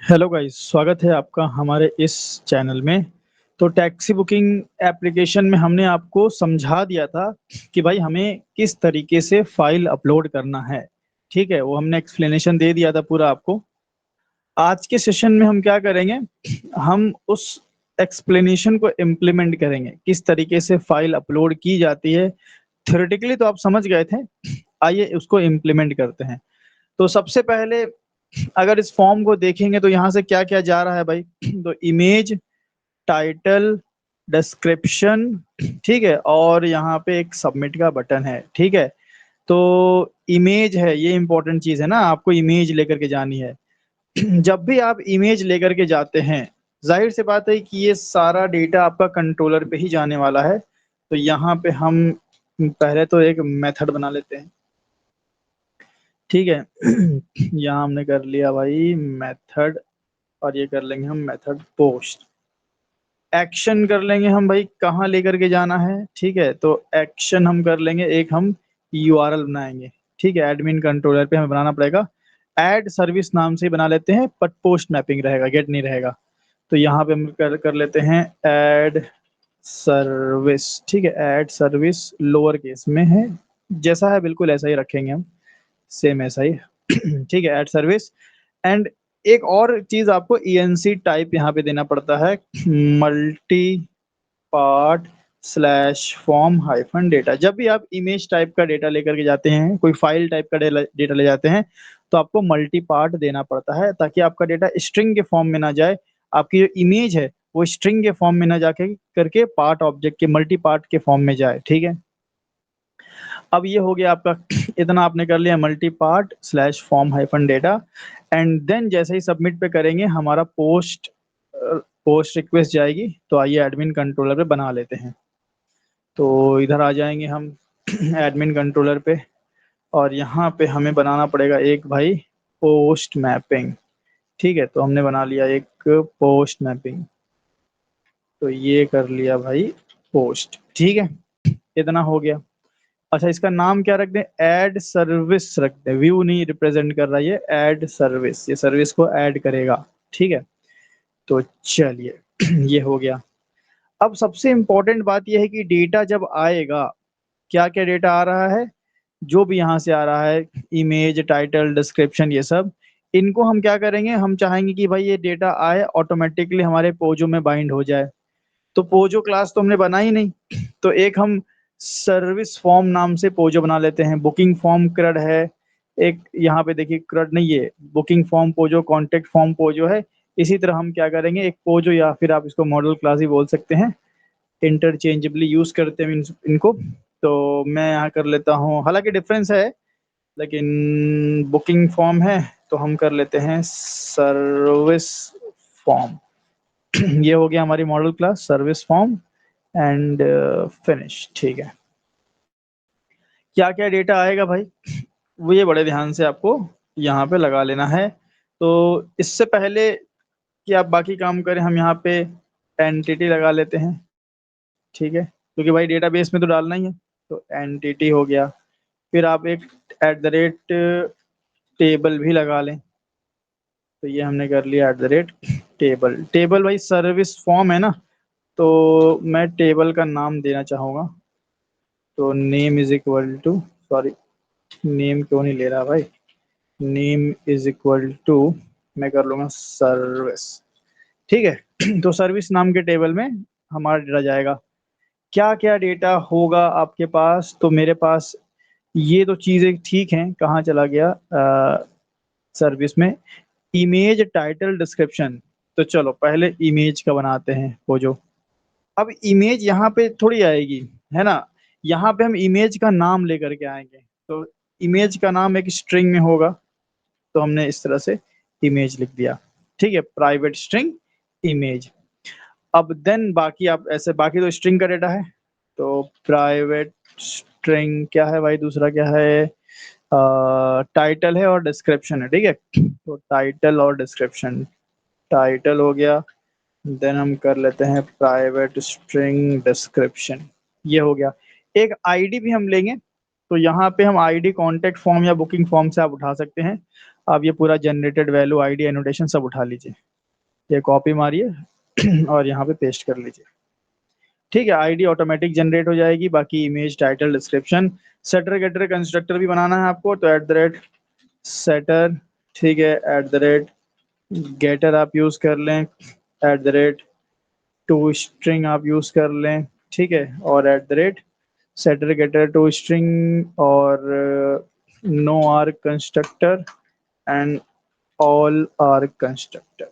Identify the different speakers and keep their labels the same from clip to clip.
Speaker 1: Hello guys, स्वागत है आपका हमारे इस चैनल में। तो टैक्सी बुकिंग एप्लीकेशन में हमने आपको समझा दिया था कि भाई हमें किस तरीके से फाइल अपलोड करना है। ठीक है, वो हमने एक्सप्लेनेशन दे दिया था पूरा आपको। आज के सेशन में हम क्या करेंगे, हम उस एक्सप्लेनेशन को इम्प्लीमेंट करेंगे, किस तरीके से फाइल अपलोड की जाती है। थ्योरेटिकली तो आप समझ गए थे, आइए उसको इम्प्लीमेंट करते हैं। तो सबसे पहले अगर इस फॉर्म को देखेंगे तो यहाँ से क्या क्या जा रहा है भाई। तो इमेज, टाइटल, डिस्क्रिप्शन, ठीक है, और यहाँ पे एक सबमिट का बटन है। ठीक है, तो इमेज है, ये इंपॉर्टेंट चीज है ना, आपको इमेज लेकर के जानी है। जब भी आप इमेज लेकर के जाते हैं, जाहिर सी बात है कि ये सारा डेटा आपका कंट्रोलर पे ही जाने वाला है। तो यहाँ पे हम पहले तो एक मेथड बना लेते हैं। ठीक है, यहाँ हमने कर लिया भाई मेथड, और ये कर लेंगे हम मेथड पोस्ट। एक्शन कर लेंगे हम भाई, कहाँ लेकर के जाना है। ठीक है, तो एक्शन हम कर लेंगे, एक हम यूआरएल बनाएंगे। ठीक है, एडमिन कंट्रोलर पे हमें बनाना पड़ेगा। ऐड सर्विस नाम से ही बना लेते हैं, बट पोस्ट मैपिंग रहेगा, गेट नहीं रहेगा। तो यहाँ पे हम कर लेते हैं ऐड सर्विस। ठीक है, ऐड सर्विस लोअर केस में है, जैसा है बिल्कुल ऐसा ही रखेंगे हम, सेम ऐसा ही। ठीक है, ऐड सर्विस। एंड एक और चीज आपको ईएनसी टाइप यहाँ पे देना पड़ता है, multi part slash form hyphen data. जब भी आप इमेज टाइप का डेटा लेकर के जाते हैं, कोई फाइल टाइप का डेटा ले जाते हैं, तो आपको मल्टी पार्ट देना पड़ता है, ताकि आपका डेटा स्ट्रिंग के फॉर्म में ना जाए। आपकी जो इमेज है वो स्ट्रिंग के फॉर्म में ना जाके करके पार्ट ऑब्जेक्ट के मल्टी पार्ट के फॉर्म में जाए। ठीक है, अब ये हो गया आपका। इतना आपने कर लिया, multi part slash form hyphen data. And then जैसे ही सबमिट पे करेंगे, हमारा पोस्ट रिक्वेस्ट जाएगी। तो आइए एडमिन कंट्रोलर पे बना लेते हैं। तो इधर आ जाएंगे हम एडमिन कंट्रोलर पे, और यहाँ पे हमें बनाना पड़ेगा एक भाई पोस्ट मैपिंग। ठीक है, तो हमने बना लिया एक पोस्ट मैपिंग। तो ये कर लिया भाई पोस्ट। ठीक है, इतना हो गया। अच्छा, इसका नाम क्या रख दें, ऐड सर्विस रख दें। व्यू नहीं रिप्रेजेंट कर रहा, ये ऐड सर्विस, ये सर्विस को ऐड करेगा। ठीक है, तो चलिए ये हो गया। अब सबसे इंपॉर्टेंट बात यह है कि डेटा जब आएगा, क्या क्या डेटा आ रहा है, जो भी यहाँ से आ रहा है, इमेज, टाइटल, डिस्क्रिप्शन, ये सब, इनको हम क्या करेंगे, हम चाहेंगे कि भाई ये डेटा आए ऑटोमेटिकली हमारे पोजो में बाइंड हो जाए। तो पोजो क्लास तो हमने बनाई नहीं, तो एक हम सर्विस फॉर्म नाम से पोजो बना लेते हैं। बुकिंग फॉर्म क्रड है एक, यहाँ पे देखिए क्रड नहीं है, booking form Pozzo, contact form Pozzo है। इसी तरह हम क्या करेंगे, एक पोजो, या फिर आप इसको मॉडल क्लास ही बोल सकते हैं, इंटरचेंजेबली यूज करते हैं इनको। तो मैं यहाँ कर लेता हूँ, हालांकि डिफरेंस है, लेकिन बुकिंग फॉर्म है तो हम कर लेते हैं सर्विस फॉर्म। ये हो गया हमारी model class service form. And finish. ठीक है, क्या क्या डेटा आएगा भाई, वो ये बड़े ध्यान से आपको यहाँ पे लगा लेना है। तो इससे पहले कि आप बाकी काम करें, हम यहाँ पे एंटिटी लगा लेते हैं। ठीक है, क्योंकि भाई डेटाबेस में तो डालना ही है। तो एंटिटी हो गया, फिर आप एक एट द रेट टेबल भी लगा लें। तो ये हमने कर लिया at the rate table. Table भाई सर्विस फॉर्म है ना, तो मैं टेबल का नाम देना चाहूँगा। तो name is equal to, sorry, name क्यों नहीं ले रहा भाई, नेम इज इक्वल टू, मैं कर लूँगा सर्विस। ठीक है, तो सर्विस नाम के टेबल में हमारा डेटा जाएगा। क्या क्या डेटा होगा आपके पास, तो मेरे पास ये तो चीज़ें ठीक हैं। कहाँ चला गया सर्विस में, इमेज, टाइटल, डिस्क्रिप्शन। तो चलो पहले इमेज का बनाते हैं वो जो। अब इमेज यहाँ पे थोड़ी आएगी, है ना, यहाँ पे हम इमेज का नाम लेकर के आएंगे। तो इमेज का नाम एक स्ट्रिंग में होगा, तो हमने इस तरह से इमेज लिख दिया। ठीक है, प्राइवेट स्ट्रिंग इमेज। अब देन बाकी आप ऐसे, बाकी तो स्ट्रिंग का डेटा है। तो प्राइवेट स्ट्रिंग क्या है भाई, दूसरा क्या है, टाइटल है और डिस्क्रिप्शन है। ठीक है, तो टाइटल और डिस्क्रिप्शन, टाइटल हो गया, देन हम कर लेते हैं प्राइवेट स्ट्रिंग डिस्क्रिप्शन। ये हो गया। एक आईडी भी हम लेंगे, तो यहाँ पे हम आईडी कॉन्टेक्ट फॉर्म या बुकिंग फॉर्म से आप उठा सकते हैं। आप ये पूरा जनरेटेड वैल्यू आईडी एनोटेशन सब उठा लीजिए, ये कॉपी मारिए और यहाँ पे पेस्ट कर लीजिए। ठीक है, आईडी ऑटोमेटिक जनरेट हो जाएगी। बाकी image, title, description, setter getter constructor भी बनाना है आपको, तो @setter, ठीक है, @getter आप यूज कर लें, @toString आप यूज कर लें, ठीक है, और @setter getter toString और no arg constructor and all arg constructor,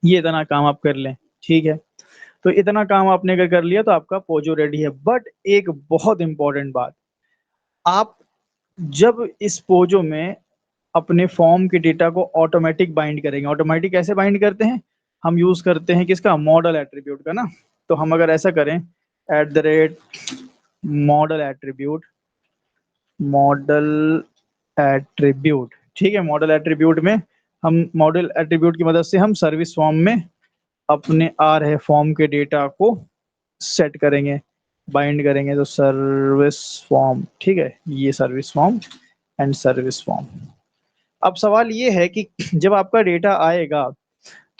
Speaker 1: ये इतना काम आप कर लें। ठीक है, तो इतना काम आपने अगर कर लिया तो आपका पोजो रेडी है। बट एक बहुत इंपॉर्टेंट बात, आप जब इस पोजो में अपने फॉर्म के डेटा को ऑटोमेटिक बाइंड करेंगे, ऑटोमेटिक कैसे बाइंड करते हैं, हम यूज करते हैं किसका, मॉडल एट्रीब्यूट का ना। तो हम अगर ऐसा करें, मॉडल एट्रीब्यूट, मॉडल एट्रीब्यूट, ठीक है, मॉडल एट्रीब्यूट में हम मॉडल एट्रीब्यूट की मदद से हम सर्विस फॉर्म में अपने आ रहे फॉर्म के डेटा को सेट करेंगे, बाइंड करेंगे। तो सर्विस फॉर्म, ठीक है, ये service form and service form. अब सवाल ये है कि जब आपका डेटा आएगा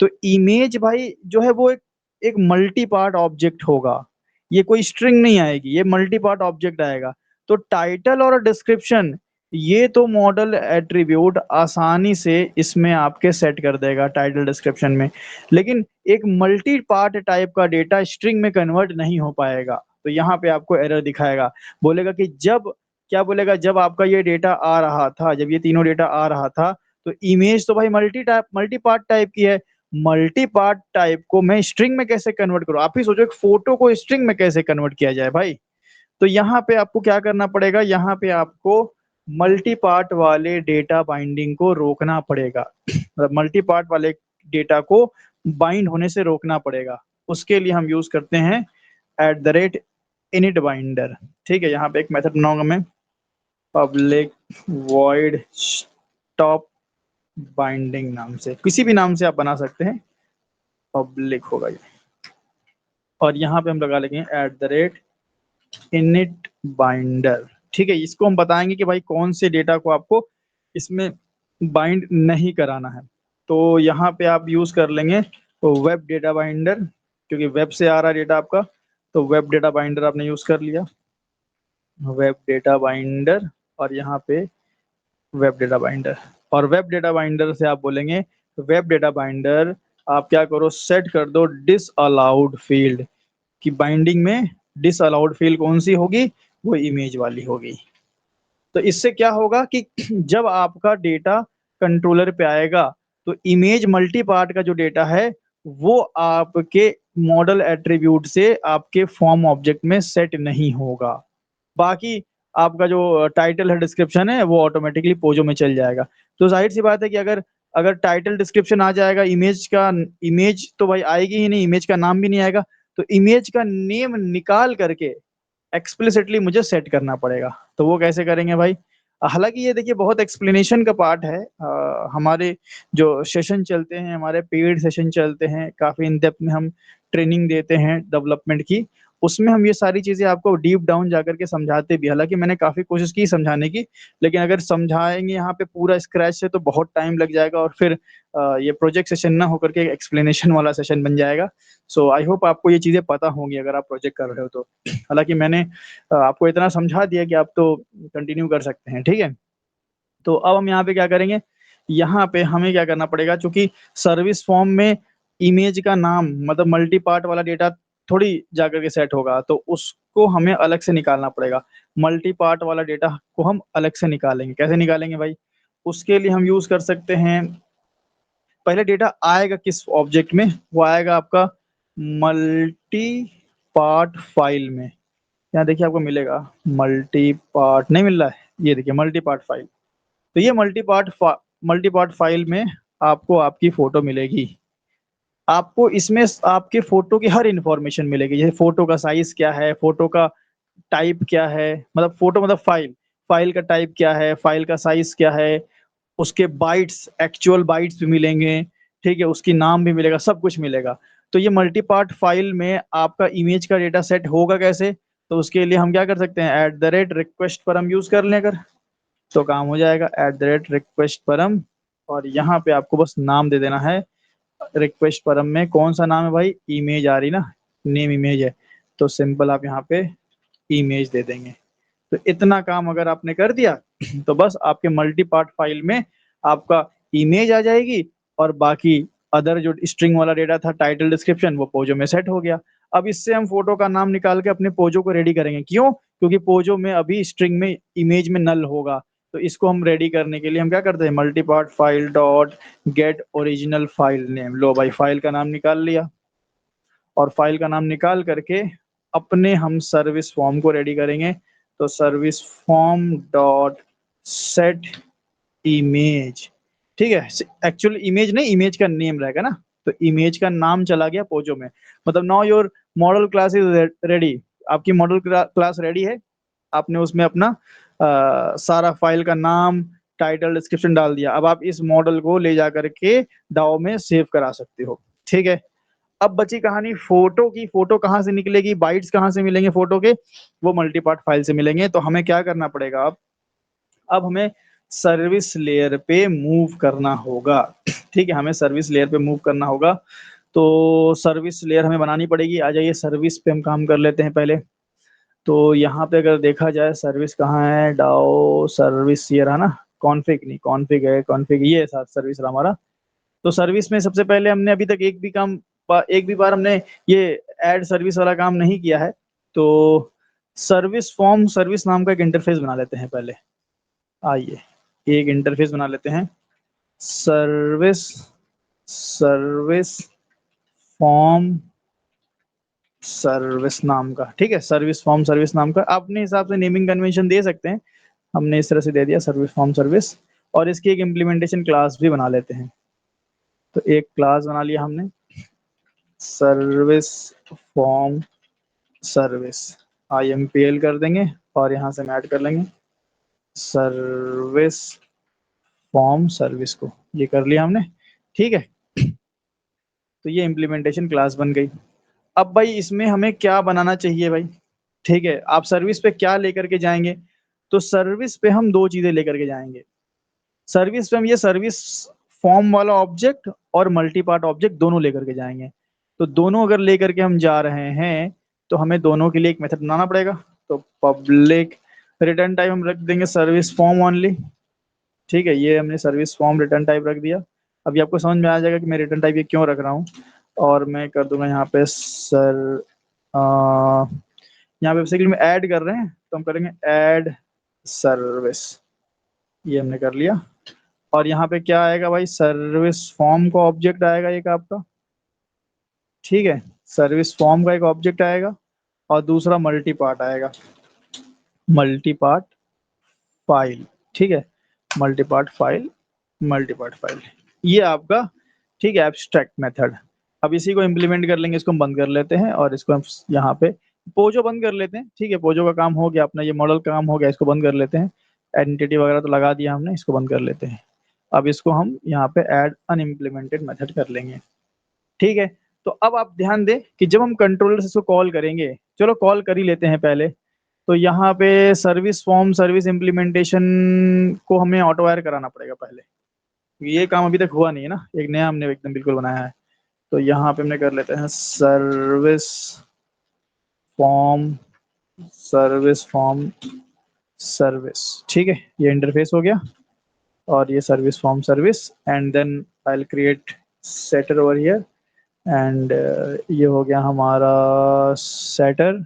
Speaker 1: तो इमेज भाई जो है वो एक मल्टी पार्ट ऑब्जेक्ट होगा, ये कोई स्ट्रिंग नहीं आएगी, ये मल्टी पार्ट ऑब्जेक्ट आएगा। तो टाइटल और डिस्क्रिप्शन, ये तो मॉडल एट्रीब्यूट आसानी से इसमें आपके सेट कर देगा टाइटल डिस्क्रिप्शन में, लेकिन एक मल्टी पार्ट टाइप का डेटा स्ट्रिंग में कन्वर्ट नहीं हो पाएगा। तो यहाँ पे आपको एरर दिखाएगा, बोलेगा कि जब, क्या बोलेगा, जब आपका ये डेटा आ रहा था, जब ये तीनों डेटा आ रहा था, तो इमेज तो भाई मल्टी पार्ट टाइप की है, मल्टी पार्ट टाइप को मैं स्ट्रिंग में कैसे कन्वर्ट करूं। आप ही सोचो एक फोटो को स्ट्रिंग में कैसे कन्वर्ट किया जाए भाई। तो यहाँ पे आपको क्या करना पड़ेगा, यहाँ पे आपको मल्टी पार्ट वाले डेटा बाइंडिंग को रोकना पड़ेगा, मतलब मल्टी पार्ट वाले डेटा को बाइंड होने से रोकना पड़ेगा। उसके लिए हम यूज करते हैं @init बाइंडर। ठीक है, यहाँ पे एक मेथड बनाऊंगा मैं, पब्लिक वॉइड स्टॉप बाइंडिंग नाम से, किसी भी नाम से आप बना सकते हैं, पब्लिक होगा ये। और यहाँ पे हम लगा लेंगे @init बाइंडर। ठीक है, इसको हम बताएंगे कि भाई कौन से डेटा को आपको इसमें बाइंड नहीं कराना है। तो यहाँ पे आप यूज कर लेंगे तो वेब डेटा बाइंडर, क्योंकि वेब से आ रहा डेटा आपका, तो वेब डेटा बाइंडर आपने यूज कर लिया, वेब डेटा बाइंडर, और यहाँ पे वेब डेटा बाइंडर। और वेब डेटा बाइंडर से आप बोलेंगे वेब डेटा बाइंडर, आप क्या करो, सेट कर दो डिसअलाउड फील्ड, कि बाइंडिंग में डिसअलाउड फील्ड कौन सी होगी, वो इमेज वाली होगी। तो इससे क्या होगा कि जब आपका डेटा कंट्रोलर पे आएगा तो इमेज मल्टी पार्ट का जो डेटा है वो आपके मॉडल एट्रीब्यूट से आपके फॉर्म ऑब्जेक्ट में सेट नहीं होगा। बाकी आपका जो टाइटल है, डिस्क्रिप्शन है, वो ऑटोमेटिकली पोजो में चल जाएगा। तो जाहिर सी बात है कि अगर अगर टाइटल डिस्क्रिप्शन आ जाएगा, इमेज तो भाई आएगी ही नहीं, इमेज का नाम भी नहीं आएगा। तो इमेज का नेम निकाल करके एक्सप्लिसिटली मुझे सेट करना पड़ेगा। तो वो कैसे करेंगे भाई, हालांकि ये देखिए बहुत एक्सप्लेनेशन का पार्ट है। हमारे जो सेशन चलते हैं, हमारे पेड सेशन चलते हैं, काफी इन डेप्थ में हम ट्रेनिंग देते हैं डेवलपमेंट की, उसमें हम ये सारी चीजें आपको डीप डाउन जाकर के समझाते भी। हालांकि मैंने काफी कोशिश की समझाने की, लेकिन अगर समझाएंगे यहाँ पे पूरा स्क्रैच से तो बहुत टाइम लग जाएगा, और फिर ये प्रोजेक्ट सेशन ना होकर के एक्सप्लेनेशन वाला सेशन बन जाएगा। सो आई होप आपको ये चीजें पता होंगी अगर आप प्रोजेक्ट कर रहे हो तो। हालांकि मैंने आपको इतना समझा दिया कि आप तो कंटिन्यू कर सकते हैं। ठीक है, तो अब हम यहाँ पे क्या करेंगे, यहाँ पे हमें क्या करना पड़ेगा, क्योंकि सर्विस फॉर्म में इमेज का नाम मतलब मल्टी पार्ट वाला डेटा थोड़ी जाकर के सेट होगा, तो उसको हमें अलग से निकालना पड़ेगा। मल्टी पार्ट वाला डेटा को हम अलग से निकालेंगे, कैसे निकालेंगे भाई, उसके लिए हम यूज कर सकते हैं, पहले डेटा आएगा किस ऑब्जेक्ट में, वो आएगा आपका मल्टी पार्ट फाइल में। यहाँ देखिए आपको मिलेगा, मल्टी पार्ट नहीं मिल रहा है, ये देखिए मल्टी पार्ट फाइल। तो ये मल्टी पार्ट फाइल में आपको आपकी फोटो मिलेगी। आपको इसमें आपके फोटो की हर इंफॉर्मेशन मिलेगी, जैसे फोटो का साइज क्या है, फोटो का टाइप क्या है, मतलब फोटो मतलब फाइल, फाइल का टाइप क्या है, फाइल का साइज क्या है, उसके बाइट्स, एक्चुअल बाइट्स भी मिलेंगे, ठीक है, उसकी नाम भी मिलेगा, सब कुछ मिलेगा। तो ये मल्टी पार्ट फाइल में आपका इमेज का डेटा सेट होगा कैसे, तो उसके लिए हम क्या कर सकते हैं, @request पर हम यूज कर लें अगर, तो काम हो जाएगा @request परम, और यहाँ पे आपको बस नाम दे देना है। रिक्वेस्ट परम में कौन सा नाम है भाई, इमेज आ रही ना, नेम इमेज है, तो सिंपल आप यहाँ पे इमेज दे देंगे। तो इतना काम अगर आपने कर दिया तो बस आपके मल्टी पार्ट फाइल में आपका इमेज आ जाएगी, और बाकी अदर जो स्ट्रिंग वाला डेटा था, टाइटल डिस्क्रिप्शन, वो पोजो में सेट हो गया। अब इससे हम फोटो का नाम निकाल के अपने पोजो को रेडी करेंगे। क्यों? क्योंकि पोजो में अभी स्ट्रिंग में इमेज में नल होगा। तो इसको हम रेडी करने के लिए हम क्या करते हैं, multi part file dot get original file name. लो भाई, फाइल का नाम निकाल लिया, और फाइल का नाम निकाल करके अपने हम सर्विस फॉर्म को रेडी करेंगे। तो service form dot set image, ठीक है। एक्चुअल इमेज नहीं, इमेज का नेम रहेगा ना, तो इमेज का नाम चला गया पोजो में। मतलब now your model class is ready, आपकी मॉडल क्लास रेडी है। आपने उसमें अपना सारा फाइल का नाम, टाइटल, डिस्क्रिप्शन डाल दिया। अब आप इस मॉडल को ले जा करके डाओ में सेव करा सकते हो, ठीक है। अब बची कहानी फोटो की। फोटो कहाँ से निकलेगी, बाइट्स कहाँ से मिलेंगे फोटो के, वो मल्टी पार्ट फाइल से मिलेंगे। तो हमें क्या करना पड़ेगा, अब हमें सर्विस लेयर पे मूव करना होगा, ठीक है। हमें सर्विस लेयर पे मूव करना होगा, तो सर्विस लेयर हमें बनानी पड़ेगी। आ जाइए, सर्विस पे हम काम कर लेते हैं पहले। तो यहाँ पे अगर देखा जाए, सर्विस कहाँ है, डाओ सर्विस ये रहा ना, कॉन्फ़िग नहीं, कॉन्फ़िग है, कॉन्फ़िग ये साथ सर्विस रहा हमारा। तो सर्विस में सबसे पहले हमने अभी तक एक भी बार हमने ये ऐड सर्विस वाला काम नहीं किया है। तो सर्विस फॉर्म सर्विस नाम का एक इंटरफेस बना लेते हैं पहले। आइए, एक इंटरफेस बना लेते हैं, सर्विस सर्विस फॉर्म सर्विस नाम का, ठीक है। सर्विस फॉर्म सर्विस नाम का अपने हिसाब से नेमिंग कन्वेंशन दे सकते हैं। हमने इस तरह से दे दिया, सर्विस फॉर्म सर्विस, और इसकी एक इम्प्लीमेंटेशन क्लास भी बना लेते हैं। तो एक क्लास बना लिया हमने, सर्विस फॉर्म सर्विस, IMPL कर देंगे, और यहाँ से हम ऐड कर लेंगे सर्विस फॉर्म सर्विस को। ये कर लिया हमने, ठीक है। तो ये इम्प्लीमेंटेशन क्लास बन गई। अब भाई इसमें हमें क्या बनाना चाहिए भाई, ठीक है। आप सर्विस पे क्या लेकर के जाएंगे, तो सर्विस पे हम दो चीजें लेकर के जाएंगे। सर्विस पे हम ये सर्विस फॉर्म वाला ऑब्जेक्ट और मल्टी पार्ट ऑब्जेक्ट दोनों लेकर के जाएंगे। तो दोनों अगर लेकर के हम जा रहे हैं, तो हमें दोनों के लिए एक मेथड बनाना पड़ेगा। तो पब्लिक रिटर्न टाइप हम रख देंगे सर्विस फॉर्म ओनली, ठीक है। ये हमने सर्विस फॉर्म रिटर्न टाइप रख दिया। अभी आपको समझ में आ जाएगा कि मैं रिटर्न टाइप ये क्यों रख रहा हूँ। और मैं कर दूंगा यहाँ पे यहाँ पे बेसिकली में ऐड कर रहे हैं, तो हम करेंगे ऐड सर्विस, ये हमने कर लिया। और यहाँ पे क्या आएगा भाई, सर्विस फॉर्म का ऑब्जेक्ट आएगा एक आपका, ठीक है। सर्विस फॉर्म का एक ऑब्जेक्ट आएगा, और दूसरा मल्टी पार्ट आएगा, मल्टी पार्ट फाइल, ठीक है। Multi part file, multi part file, ये आपका, ठीक है, एब्स्ट्रैक्ट मेथड। अब इसी को इम्प्लीमेंट कर लेंगे। इसको हम बंद कर लेते हैं, और इसको हम यहाँ पे पोजो बंद कर लेते हैं, ठीक है। पोजो का काम हो गया अपना, ये मॉडल का काम हो गया, इसको बंद कर लेते हैं। एंटिटी वगैरह तो लगा दिया हमने, इसको बंद कर लेते हैं। अब इसको हम यहाँ पे ऐड अनइम्प्लीमेंटेड मेथड कर लेंगे, ठीक है। तो अब आप ध्यान दें कि जब हम कंट्रोलर से इसको कॉल करेंगे, चलो कॉल कर ही लेते हैं पहले। तो यहाँ पे सर्विस फॉर्म सर्विस इम्प्लीमेंटेशन को हमें ऑटो वायर कराना पड़ेगा पहले, क्योंकि ये काम अभी तक हुआ नहीं है ना, एक नया हमने एकदम बिल्कुल बनाया है। तो यहाँ पे हमने कर लेते हैं service form service form service, ठीक है। ये इंटरफेस हो गया, और ये service form service, and then I will create setter over here, एंड ये हो गया हमारा सेटर।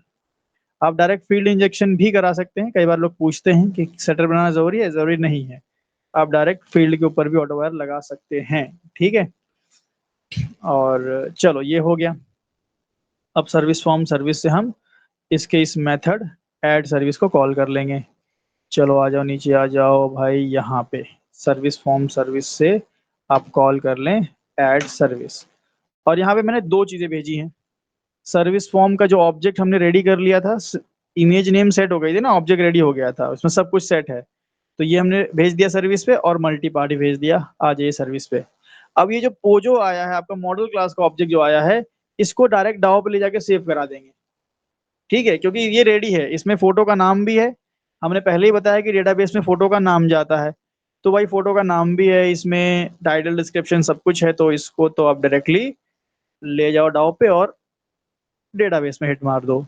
Speaker 1: आप डायरेक्ट फील्ड इंजेक्शन भी करा सकते हैं। कई बार लोग पूछते हैं कि सेटर बनाना जरूरी है, जरूरी नहीं है। आप डायरेक्ट फील्ड के ऊपर भी ऑटो वायर लगा सकते हैं, ठीक है। और चलो ये हो गया। अब सर्विस फॉर्म सर्विस से हम इसके इस मेथड ऐड सर्विस को कॉल कर लेंगे। चलो आ जाओ, नीचे आ जाओ भाई, यहाँ पे सर्विस फॉर्म सर्विस से आप कॉल कर लें ऐड सर्विस। और यहाँ पे मैंने दो चीजें भेजी हैं। सर्विस फॉर्म का जो ऑब्जेक्ट हमने रेडी कर लिया था, इमेज नेम सेट हो गई थी ना, ऑब्जेक्ट रेडी हो गया था, उसमें सब कुछ सेट है। तो ये हमने भेज दिया सर्विस पे, और मल्टी पार्टी भेज दिया, आ जाइए सर्विस पे। अब ये जो पोजो आया है आपका मॉडल क्लास का ऑब्जेक्ट जो आया है, इसको डायरेक्ट डाओ पे ले जाके सेव करा देंगे, ठीक है। क्योंकि ये रेडी है, इसमें फोटो का नाम भी है, हमने पहले ही बताया कि डेटाबेस में फोटो का नाम जाता है, तो भाई फोटो का नाम भी है इसमें, टाइटल डिस्क्रिप्शन सब कुछ है, तो इसको तो आप डायरेक्टली ले जाओ डाउ पे और डेटाबेस में हिट मार दो।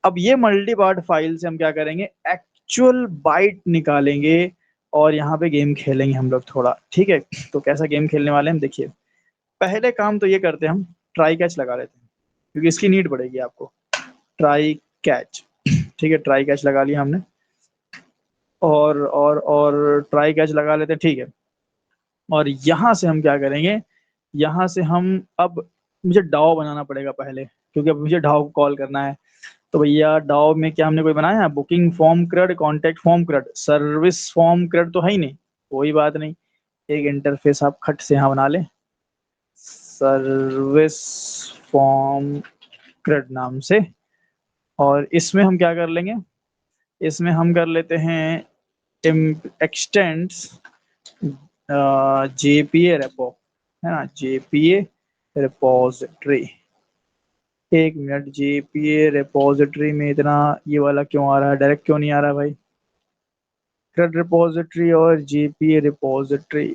Speaker 1: अब ये मल्टी पार्ट फाइल से हम क्या करेंगे, एक्चुअल बाइट निकालेंगे और यहाँ पे गेम खेलेंगे हम लोग थोड़ा, ठीक है। तो कैसा गेम खेलने वाले हैं हम देखिए। पहले काम तो ये करते हैं, हम ट्राई कैच लगा लेते हैं क्योंकि इसकी नीड पड़ेगी आपको। ट्राई कैच, ठीक है, ट्राई कैच लगा लिया हमने। और ट्राई कैच लगा लेते हैं, ठीक है। और यहाँ से हम क्या करेंगे, यहाँ से हम अब, मुझे डाओ बनाना पड़ेगा पहले, क्योंकि अब मुझे डाओ को कॉल करना है। तो भैया डाओ में क्या हमने कोई बनाया है, booking form crud, contact form crud, service form crud तो है ही नहीं, कोई बात नहीं। एक इंटरफेस आप खट से यहाँ बना लें, सर्विस फॉर्म क्रेड नाम से। और इसमें हम क्या कर लेंगे, इसमें हम कर लेते हैं एक्सटेंड्स जेपीए रेपो, है ना, जेपीए रिपोजिटरी। एक मिनट, जेपीए रिपोजिटरी में इतना ये वाला क्यों आ रहा है, डायरेक्ट क्यों नहीं आ रहा भाई। क्रेड रिपोजिटरी और जेपीए रिपोजिटरी,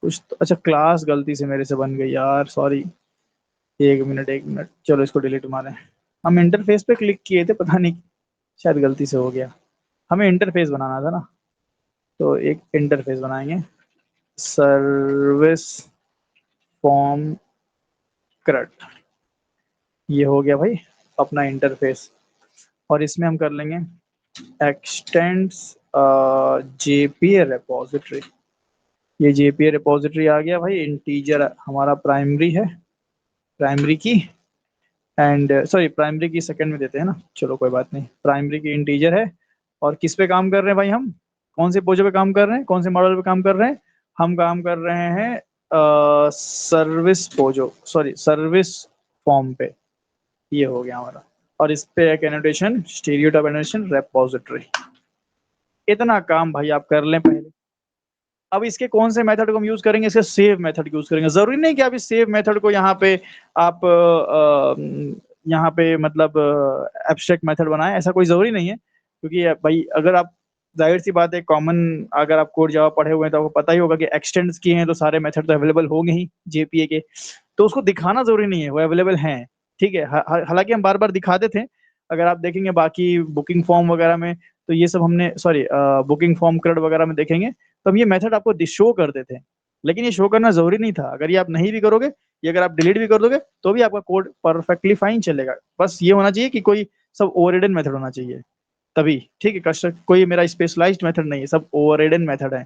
Speaker 1: कुछ तो, अच्छा क्लास गलती से मेरे से बन गई यार, सॉरी। एक मिनट एक मिनट, चलो इसको डिलीट मारें। हम इंटरफेस पे क्लिक किए थे, पता नहीं शायद गलती से हो गया। हमें इंटरफेस बनाना था ना, तो एक इंटरफेस बनाएंगे, सर्विस फॉर्म क्रेड, ये हो गया भाई अपना इंटरफेस। और इसमें हम कर लेंगे एक्सटेंड्स जेपीए रिपोजिटरी। ये जेपीए रिपोजिटरी आ गया भाई, इंटीजर हमारा प्राइमरी है, प्राइमरी की, एंड सॉरी प्राइमरी की सेकंड में देते हैं ना, चलो कोई बात नहीं, प्राइमरी की इंटीजर है। और किस पे काम कर रहे हैं भाई हम, कौन से पोजो पे काम कर रहे हैं, कौन से मॉडल पे काम कर रहे हैं, हम काम कर रहे हैं service Pozzo, sorry service form पे, ये हो गया हमारा। और इस पे एक annotation, stereo type annotation repository. इतना काम भाई आप कर लें पहले। अब इसके कौन से मेथड को हम यूज करेंगे, इसके सेव मेथड यूज करेंगे। जरूरी नहीं कि आप इस सेव मेथड को यहाँ पे आप यहाँ पे मतलब एब्स्ट्रैक्ट मेथड बनाएं, ऐसा कोई जरूरी नहीं है, क्योंकि भाई अगर आप, जाहिर सी बात है, कॉमन अगर आप कोड जावा पढ़े हुए हैं तो आपको पता ही होगा कि एक्सटेंड्स किए हैं तो सारे मेथड तो अवेलेबल होंगे ही जेपीए के, तो उसको दिखाना जरूरी नहीं है, वो अवेलेबल हैं, ठीक है। हालांकि हम बार बार दिखाते थे, अगर आप देखेंगे बाकी बुकिंग फॉर्म वगैरह में, तो ये सब हमने, सॉरी बुकिंग फॉर्म क्रेड वगैरह में देखेंगे तो हम ये मेथड आपको शो करते थे। लेकिन ये शो करना जरूरी नहीं था, अगर ये आप नहीं भी करोगे, ये अगर आप डिलीट भी कर दोगे तो भी आपका कोड परफेक्टली फाइन चलेगा। बस ये होना चाहिए कि कोई सब ओवररिडन मेथड होना चाहिए, तभी ठीक है। कस्टमर कोई मेरा स्पेशलाइज्ड मेथड नहीं है, सब ओवररिडन मेथड है,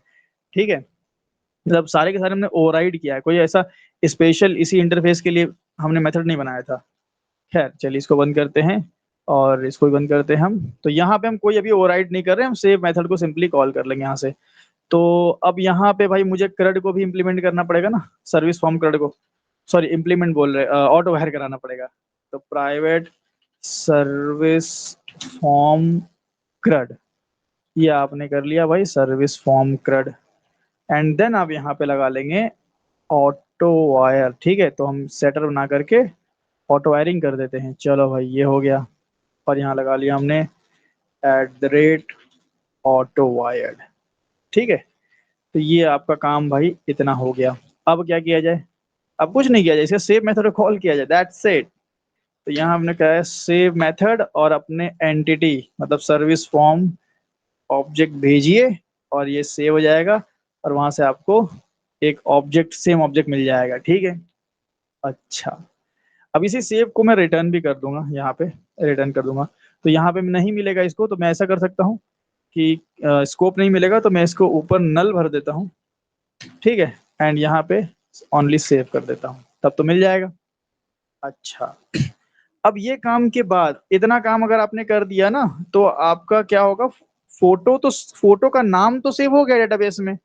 Speaker 1: ठीक है। मतलब सारे के सारे हमने ओवरराइड किया है, कोई ऐसा स्पेशल इसी इंटरफेस के लिए हमने मेथड नहीं बनाया था। खैर चलिए इसको बंद करते हैं और इसको भी बंद करते हैं हम। तो यहाँ पे हम कोई अभी ओवरराइड नहीं कर रहे हैं, हम सेव मेथड को सिंपली कॉल कर लेंगे यहाँ से। तो अब यहाँ पे भाई मुझे क्रेड को भी इम्प्लीमेंट करना पड़ेगा ना, सर्विस फॉर्म क्रेड को, सॉरी इम्प्लीमेंट बोल रहे, ऑटो वायर कराना पड़ेगा। तो प्राइवेट सर्विस फॉर्म क्रेड, ये आपने कर लिया भाई, service form crud. And then आप यहाँ पे लगा लेंगे ऑटो वायर, ठीक है। तो हम सेटर बना करके ऑटो वायरिंग कर देते हैं, चलो भाई ये हो गया। और यहाँ लगा लिया हमने ऑटो वायर्ड, ठीक है। तो ये आपका काम भाई इतना हो गया। अब क्या किया जाए, अब कुछ नहीं किया जाए, इसे सेव मेथड को कॉल किया जाए, दैट्स इट। तो यहाँ हमने कहा है सेव मेथड और अपने एंटिटी मतलब सर्विस फॉर्म ऑब्जेक्ट भेजिए और ये सेव हो जाएगा, और वहां से आपको एक ऑब्जेक्ट, सेम ऑब्जेक्ट मिल जाएगा, ठीक है। अच्छा, अब इसी सेव को मैं रिटर्न भी कर दूंगा, यहाँ पे रिटर्न कर दूंगा। तो यहाँ पे नहीं मिलेगा इसको, तो मैं ऐसा कर सकता हूँ कि स्कोप नहीं मिलेगा तो मैं इसको ऊपर नल भर देता हूँ, ठीक है। एंड यहाँ पे ओनली सेव कर देता हूँ, तब तो मिल जाएगा। अच्छा, अब ये काम के बाद, इतना काम अगर आपने कर दिया ना, तो आपका क्या होगा, फोटो तो, फोटो का नाम तो सेव हो गया डेटाबेस में,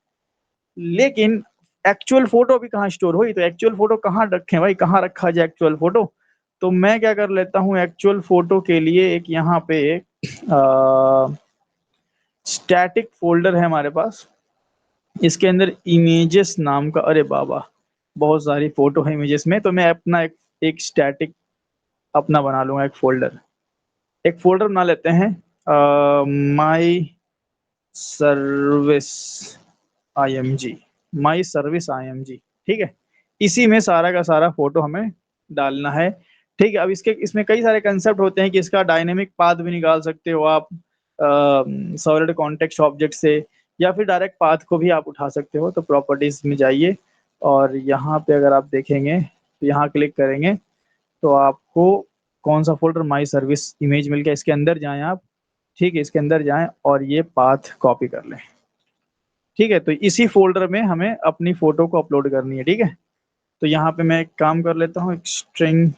Speaker 1: लेकिन एक्चुअल फोटो अभी कहाँ स्टोर हुई, तो एक्चुअल फोटो कहाँ रखें भाई, कहाँ रखा जाए एक्चुअल फोटो। तो मैं क्या कर लेता हूँ, एक्चुअल फोटो के लिए एक यहाँ पे स्टैटिक फोल्डर है हमारे पास, इसके अंदर इमेजेस नाम का, अरे बाबा बहुत सारी फोटो है इमेजेस में, तो मैं अपना एक स्टैटिक अपना बना लूंगा, एक फोल्डर बना लेते हैं। माई सर्विस IMG, माई सर्विस IMG, ठीक है। इसी में सारा का सारा फोटो हमें डालना है, ठीक है। अब इसके इसमें कई सारे कंसेप्ट होते हैं कि इसका डायनेमिक पाथ भी निकाल सकते हो आप सॉलिड कॉन्टेक्स्ट ऑब्जेक्ट से, या फिर डायरेक्ट पाथ को भी आप उठा सकते हो। तो प्रॉपर्टीज में जाइए और यहाँ पे अगर आप देखेंगे तो यहाँ क्लिक करेंगे तो आपको कौन सा फोल्डर, माई सर्विस इमेज मिल गया, इसके अंदर जाएं आप, ठीक है। इसके अंदर जाएं और ये पाथ कॉपी कर लें, ठीक है। तो इसी फोल्डर में हमें अपनी फोटो को अपलोड करनी है, ठीक है। तो यहाँ पे मैं एक काम कर लेता हूँ, एक स्ट्रिंग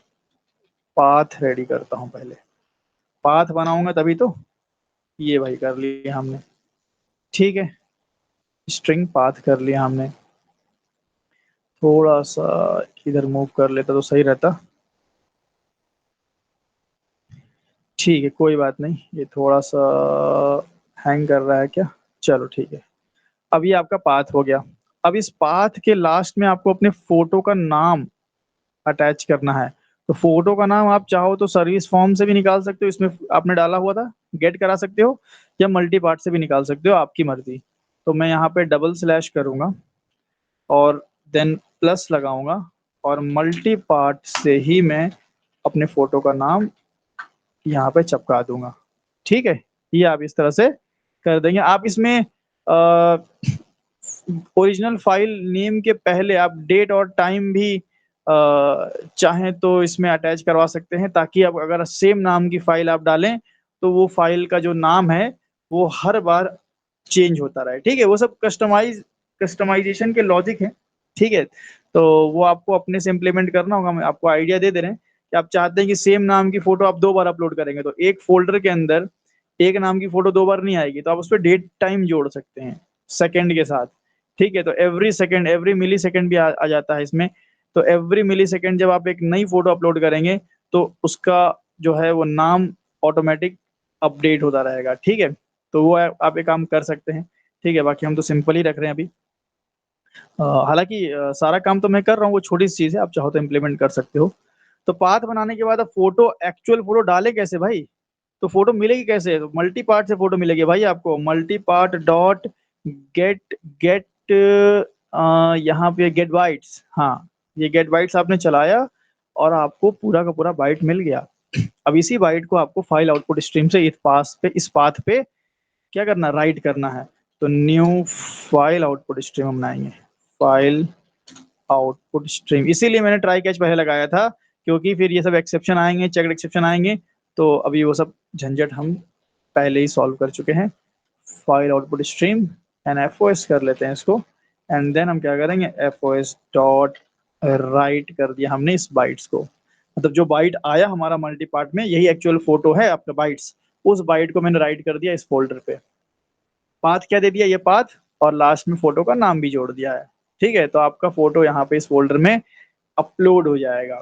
Speaker 1: पाथ रेडी करता हूँ पहले, पाथ बनाऊंगा तभी तो। ये भाई कर लिया हमने, ठीक है। स्ट्रिंग पाथ कर लिया हमने, थोड़ा सा इधर मूव कर लेता तो सही रहता, ठीक है। कोई बात नहीं, ये थोड़ा सा हैंग कर रहा है क्या, चलो ठीक है। अब ये आपका पाथ हो गया। अब इस पाथ के लास्ट में आपको अपने फोटो का नाम अटैच करना है। तो फोटो का नाम आप चाहो तो सर्विस फॉर्म से भी निकाल सकते हो, इसमें आपने डाला हुआ था, गेट करा सकते हो, या मल्टी पार्ट से भी निकाल सकते हो, आपकी मर्जी। तो मैं यहाँ पे डबल स्लैश करूंगा और देन प्लस लगाऊंगा और मल्टी पार्ट से ही मैं अपने फोटो का नाम यहाँ पे चिपका दूंगा, ठीक है। ये आप इस तरह से कर देंगे। आप इसमें ओरिजिनल फाइल नेम के पहले आप डेट और टाइम भी चाहें तो इसमें अटैच करवा सकते हैं, ताकि अब अगर सेम नाम की फाइल आप डालें तो वो फाइल का जो नाम है वो हर बार चेंज होता रहे, ठीक है। वो सब कस्टमाइजेशन के लॉजिक है, ठीक है। तो वो आपको अपने से इम्प्लीमेंट करना होगा, हम आपको आइडिया दे दे रहे हैं कि आप चाहते हैं कि सेम नाम की फोटो आप 2 बार अपलोड करेंगे तो एक फोल्डर के अंदर एक नाम की फोटो 2 बार नहीं आएगी, तो आप उस पर डेट टाइम जोड़ सकते हैं सेकंड के साथ, ठीक है। तो एवरी सेकंड, एवरी मिली सेकंड भी आ जाता है इसमें। तो एवरी मिली सेकंड जब आप एक नई फोटो अपलोड करेंगे तो उसका जो है वो नाम ऑटोमेटिक अपडेट होता रहेगा, ठीक है। तो वो आप एक काम कर सकते हैं, ठीक है। बाकी हम तो सिंपल ही रख रहे हैं अभी। हालांकि सारा काम तो मैं कर रहा हूँ, वो छोटी सी चीज है, आप चाहो तो इम्प्लीमेंट कर सकते हो। तो पाथ बनाने के बाद अब फोटो, एक्चुअल फोटो डाले कैसे भाई, तो फोटो मिलेगी कैसे, तो मल्टी पार्ट से फोटो मिलेगी भाई आपको। Multi part dot get get यहाँ पे गेट बाइट्स, हाँ, ये गेट बाइट्स आपने चलाया और आपको पूरा का पूरा बाइट मिल गया। अब इसी बाइट को आपको फाइल आउटपुट स्ट्रीम से इस पाथ पे क्या करना, राइट करना है। तो न्यू फाइल आउटपुट स्ट्रीम हम बनाएंगे, फाइल आउटपुट स्ट्रीम। इसीलिए मैंने ट्राई कैच पहले लगाया था, क्योंकि फिर ये सब एक्सेप्शन आएंगे, चेक्ड एक्सेप्शन आएंगे, तो अभी वो सब झंझट हम पहले ही सॉल्व कर चुके हैं। File output stream and FOS कर लेते हैं इसको, एंड देन हम क्या करेंगे, FOS डॉट राइट कर दिया हमने इस बाइट्स को। मतलब जो बाइट आया हमारा मल्टी पार्ट में, यही एक्चुअल फोटो है आपका बाइट्स, उस बाइट को मैंने राइट कर दिया इस फोल्डर पे। पाथ क्या दे दिया, ये पाथ, और लास्ट में फोटो का नाम भी जोड़ दिया है, ठीक है। तो आपका फोटो यहाँ पे इस फोल्डर में अपलोड हो जाएगा।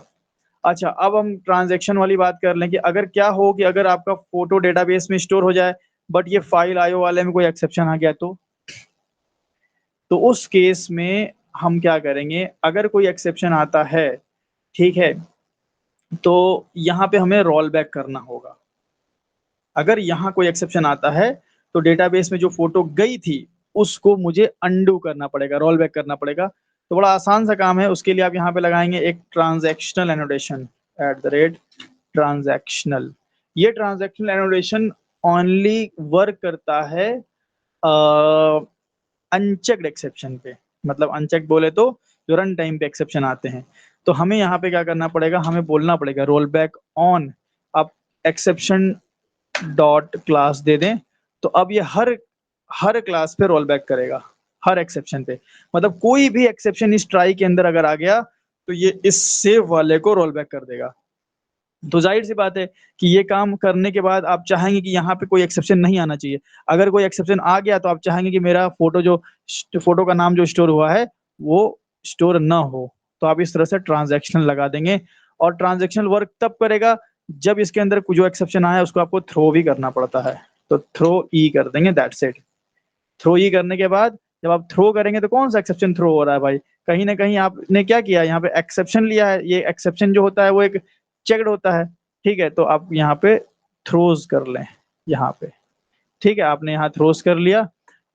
Speaker 1: अच्छा, अब हम ट्रांजैक्शन वाली बात कर लें कि अगर क्या हो कि अगर आपका फोटो डेटाबेस में स्टोर हो जाए बट ये फाइल आईओ वाले में कोई एक्सेप्शन आ गया तो उस केस में हम क्या करेंगे, अगर कोई एक्सेप्शन आता है, ठीक है, तो यहाँ पे हमें रोल बैक करना होगा। अगर यहाँ कोई एक्सेप्शन आता है तो डेटाबेस में जो फोटो गई थी उसको मुझे अंडू करना पड़ेगा, रोल बैक करना पड़ेगा। तो बड़ा आसान सा काम है, उसके लिए आप यहाँ पे लगाएंगे एक ट्रांजैक्शनल एनोटेशन, ट्रांजैक्शनल। ये ट्रांजैक्शनल एनोटेशन ओनली वर्क करता है अनचेक्ड एक्सेप्शन पे। मतलब अनचेक्ड बोले तो जो रन टाइम पे एक्सेप्शन आते हैं। तो हमें यहाँ पे क्या करना पड़ेगा, हमें बोलना पड़ेगा रोल बैक ऑन। आप एक्सेप्शन डॉट क्लास दे दें तो अब ये हर हर क्लास पे रोल बैक करेगा, हर एक्सेप्शन पे। मतलब कोई भी एक्सेप्शन इस ट्राई के अंदर अगर आ गया तो ये इस सेव वाले को रोल बैक कर देगा। तो जाहिर सी बात है कि ये काम करने के बाद आप चाहेंगे कि यहाँ पे कोई एक्सेप्शन नहीं आना चाहिए। अगर कोई एक्सेप्शन आ गया तो आप चाहेंगे कि मेरा फोटो का नाम जो स्टोर हुआ है वो स्टोर ना हो। तो आप इस तरह से ट्रांजैक्शनल लगा देंगे, और ट्रांजैक्शनल वर्क तब करेगा जब इसके अंदर जो एक्सेप्शन आया उसको आपको थ्रो भी करना पड़ता है। तो थ्रो ई कर देंगे, दैट्स इट। थ्रो ई करने के बाद जब आप थ्रो करेंगे तो कौन सा एक्सेप्शन थ्रो हो रहा है भाई, कहीं ना कहीं आपने क्या किया, यहाँ पे एक्सेप्शन लिया है। ये एक्सेप्शन जो होता है वो एक चेक्ड होता है, ठीक है। तो आप यहाँ पे थ्रोज कर लें यहाँ पे, ठीक है, आपने यहाँ थ्रोस कर लिया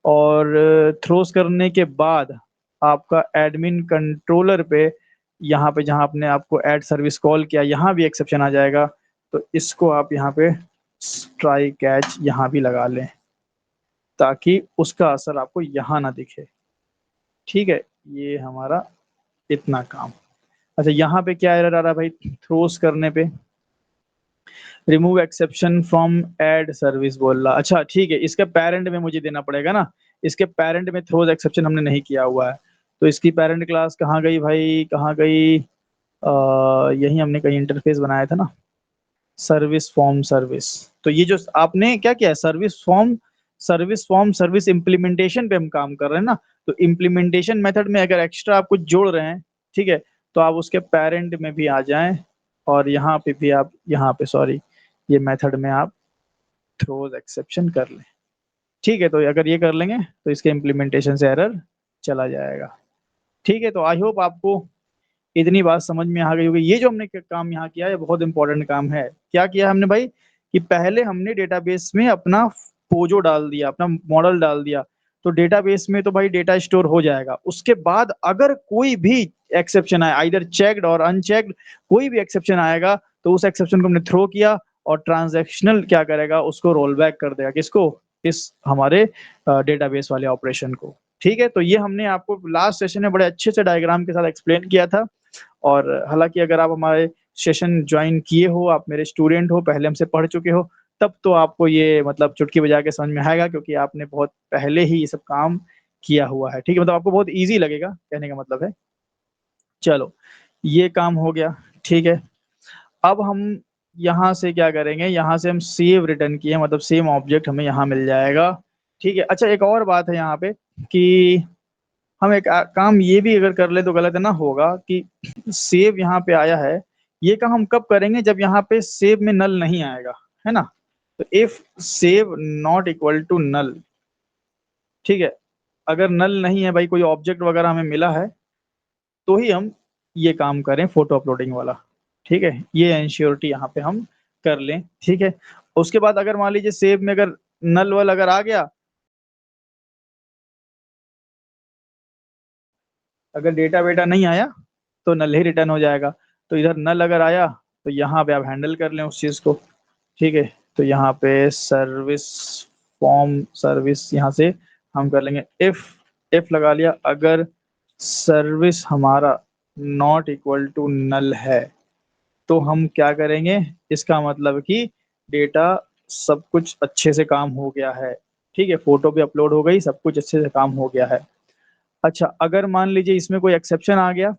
Speaker 1: और थ्रोस करने के बाद आपका एडमिन कंट्रोलर पे यहाँ पे जहाँ आपने आपको ऐड सर्विस कॉल किया यहाँ भी एक्सेप्शन आ जाएगा। तो इसको आप यहाँ पे ट्राई कैच यहाँ भी लगा लें ताकि उसका असर आपको यहाँ ना दिखे। ठीक है, ये हमारा इतना काम। अच्छा, यहाँ पे क्या एरर आ रहा है भाई? थ्रोस करने पे remove exception from add service बोल रहा। अच्छा ठीक है, इसके पेरेंट में मुझे देना पड़ेगा ना, इसके पेरेंट में थ्रोज एक्सेप्शन हमने नहीं किया हुआ है। तो इसकी पेरेंट क्लास कहाँ गई भाई, कहाँ गई? यही हमने कहीं इंटरफेस बनाया था ना, सर्विस फॉर्म सर्विस। तो ये जो आपने क्या किया, सर्विस इम्प्लीमेंटेशन पे हम काम कर रहे हैं ना। तो इम्प्लीमेंटेशन मेथड में अगर एक्स्ट्रा आप कुछ जोड़ रहे हैं, ठीक है, तो आप उसके पेरेंट में भी आ जाएं और यहाँ पे भी आप, यहाँ पे सॉरी, ये मेथड में आप थ्रोज एक्सेप्शन कर लें। ठीक है, तो अगर ये कर लेंगे तो इसके इम्प्लीमेंटेशन से एरर चला जाएगा। ठीक है, तो आई होप आपको इतनी बात समझ में आ गई होगी। ये जो हमने काम यहाँ किया है बहुत इंपॉर्टेंट काम है। क्या किया हमने भाई कि पहले हमने डेटाबेस में अपना पोजो डाल दिया, अपना मॉडल डाल दिया। तो डेटाबेस में तो भाई डेटा स्टोर हो जाएगा। उसके बाद अगर कोई भी एक्सेप्शन आए, आइदर चेक्ड और अनचेक्ड, कोई भी एक्सेप्शन आएगा तो उस एक्सेप्शन को हमने थ्रो किया और ट्रांजैक्शनल क्या करेगा, उसको रोल बैक कर देगा। किसको? इस हमारे डेटाबेस वाले ऑपरेशन को। ठीक है, तो ये हमने आपको लास्ट सेशन में बड़े अच्छे से डायग्राम के साथ एक्सप्लेन किया था। और हालांकि अगर आप हमारे सेशन ज्वाइन किए हो, आप मेरे स्टूडेंट हो, पहले हमसे पढ़ चुके हो, तब तो आपको ये मतलब चुटकी बजा के समझ में आएगा, क्योंकि आपने बहुत पहले ही ये सब काम किया हुआ है। ठीक है, मतलब आपको बहुत इजी लगेगा, कहने का मतलब है। चलो, ये काम हो गया। ठीक है, अब हम यहाँ से क्या करेंगे, यहाँ से हम सेव रिटर्न किए, मतलब सेम ऑब्जेक्ट हमें यहाँ मिल जाएगा। ठीक है, अच्छा एक और बात है यहाँ पे कि हम एक काम ये भी अगर कर ले तो गलत ना होगा कि सेव यहाँ पे आया है। ये काम हम कब करेंगे? जब यहाँ पे सेव में नल नहीं आएगा, है ना। तो if save not equal to null, ठीक है, अगर नल नहीं है भाई, कोई ऑब्जेक्ट वगैरह हमें मिला है, तो ही हम ये काम करें फोटो अपलोडिंग वाला। ठीक है, ये एंश्योरिटी यहाँ पे हम कर लें। ठीक है, उसके बाद अगर मान लीजिए सेव में अगर नल वल अगर आ गया, अगर डेटा वेटा नहीं आया तो नल ही रिटर्न हो जाएगा। तो इधर नल अगर आया तो यहाँ पे आप हैंडल कर लें उस चीज़ को। ठीक है, तो यहाँ पे सर्विस फॉर्म सर्विस यहाँ से हम कर लेंगे इफ लगा लिया, अगर सर्विस हमारा नॉट इक्वल टू नल है तो हम क्या करेंगे, इसका मतलब कि डेटा सब कुछ अच्छे से काम हो गया है। ठीक है, फोटो भी अपलोड हो गई, सब कुछ अच्छे से काम हो गया है। अच्छा, अगर मान लीजिए इसमें कोई एक्सेप्शन आ गया,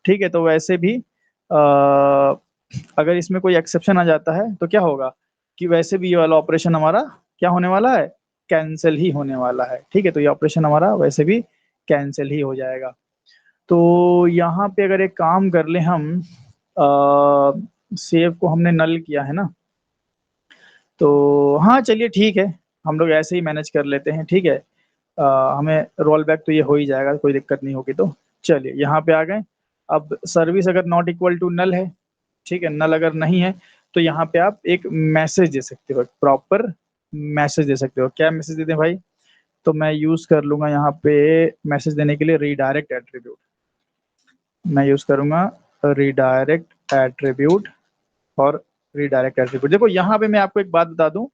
Speaker 1: ठीक है, तो वैसे भी अगर इसमें कोई एक्सेप्शन आ जाता है तो क्या होगा कि वैसे भी ये वाला ऑपरेशन हमारा क्या होने वाला है, कैंसिल ही होने वाला है। ठीक है, तो ये ऑपरेशन हमारा वैसे भी कैंसिल ही हो जाएगा। तो यहाँ पे अगर एक काम कर ले हम, सेव को हमने नल किया है ना, तो हाँ चलिए ठीक है, हम लोग ऐसे ही मैनेज कर लेते हैं। ठीक है, हमें रोल बैक तो ये हो ही जाएगा, कोई दिक्कत नहीं होगी। तो चलिए यहाँ पे आ गए। अब सर्विस अगर नॉट इक्वल टू नल है, ठीक है, नल अगर नहीं है, तो यहाँ पे आप एक मैसेज दे सकते हो, प्रॉपर मैसेज दे सकते हो। क्या मैसेज दे दें भाई? तो मैं यूज कर लूंगा यहाँ पे मैसेज देने के लिए रीडायरेक्ट एट्रीब्यूट। मैं यूज करूंगा रीडायरेक्ट एट्रीब्यूट। और रीडायरेक्ट एट्रीब्यूट, देखो यहाँ पे मैं आपको एक बात बता दूं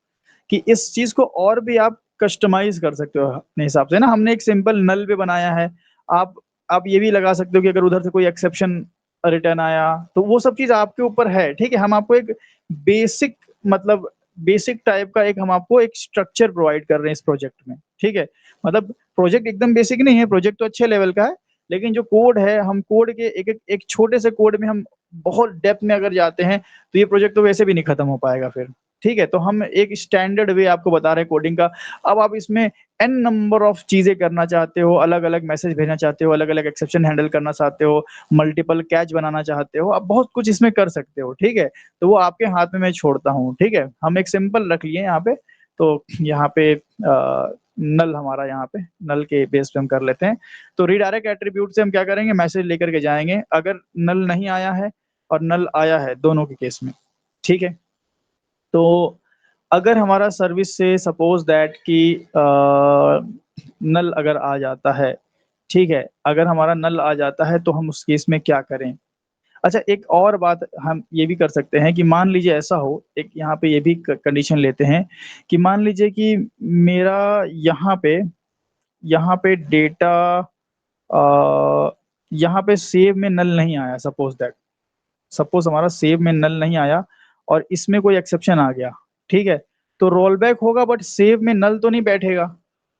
Speaker 1: कि इस चीज को और भी आप कस्टमाइज कर सकते हो अपने हिसाब से ना। हमने एक सिंपल नल पे बनाया है, आप आप ये भी लगा सकते हो कि अगर उधर से कोई एक्सेप्शन रिटर्न आया तो वो सब चीज आपके ऊपर है। ठीक है, हम आपको एक बेसिक मतलब बेसिक टाइप का एक हम आपको एक स्ट्रक्चर प्रोवाइड कर रहे हैं इस प्रोजेक्ट में। ठीक है, मतलब प्रोजेक्ट एकदम बेसिक नहीं है, प्रोजेक्ट तो अच्छे लेवल का है, लेकिन जो कोड है, हम कोड के एक छोटे से कोड में हम बहुत डेप्थ में अगर जाते हैं तो ये प्रोजेक्ट तो वैसे भी नहीं खत्म हो पाएगा फिर। ठीक है, तो हम एक स्टैंडर्ड वे आपको बता रहे हैं कोडिंग का। अब आप इसमें एन नंबर ऑफ चीजें करना चाहते हो, अलग अलग मैसेज भेजना चाहते हो, अलग अलग एक्सेप्शन हैंडल करना चाहते हो, मल्टीपल कैच बनाना चाहते हो, आप बहुत कुछ इसमें कर सकते हो। ठीक है, तो वो आपके हाथ में मैं छोड़ता हूँ। ठीक है, हम एक सिंपल रख लिए यहाँ पे। तो यहाँ पे नल हमारा, यहाँ पे नल के बेस पे हम कर लेते हैं। तो रीडायरेक्ट एट्रीब्यूट से हम क्या करेंगे, मैसेज लेकर के जाएंगे अगर नल नहीं आया है और नल आया है, दोनों के केस में। ठीक है, तो अगर हमारा सर्विस से सपोज दैट कि नल अगर आ जाता है, ठीक है, अगर हमारा नल आ जाता है तो हम उस केस में क्या करें? अच्छा, एक और बात हम ये भी कर सकते हैं कि मान लीजिए ऐसा हो, एक यहाँ पे ये भी कंडीशन लेते हैं कि मान लीजिए कि मेरा यहाँ पे डेटा यहाँ पे सेव में नल नहीं आया, सपोज हमारा सेव में नल नहीं आया और इसमें कोई एक्सेप्शन आ गया, ठीक है, तो रोल बैक होगा बट सेव में नल तो नहीं बैठेगा।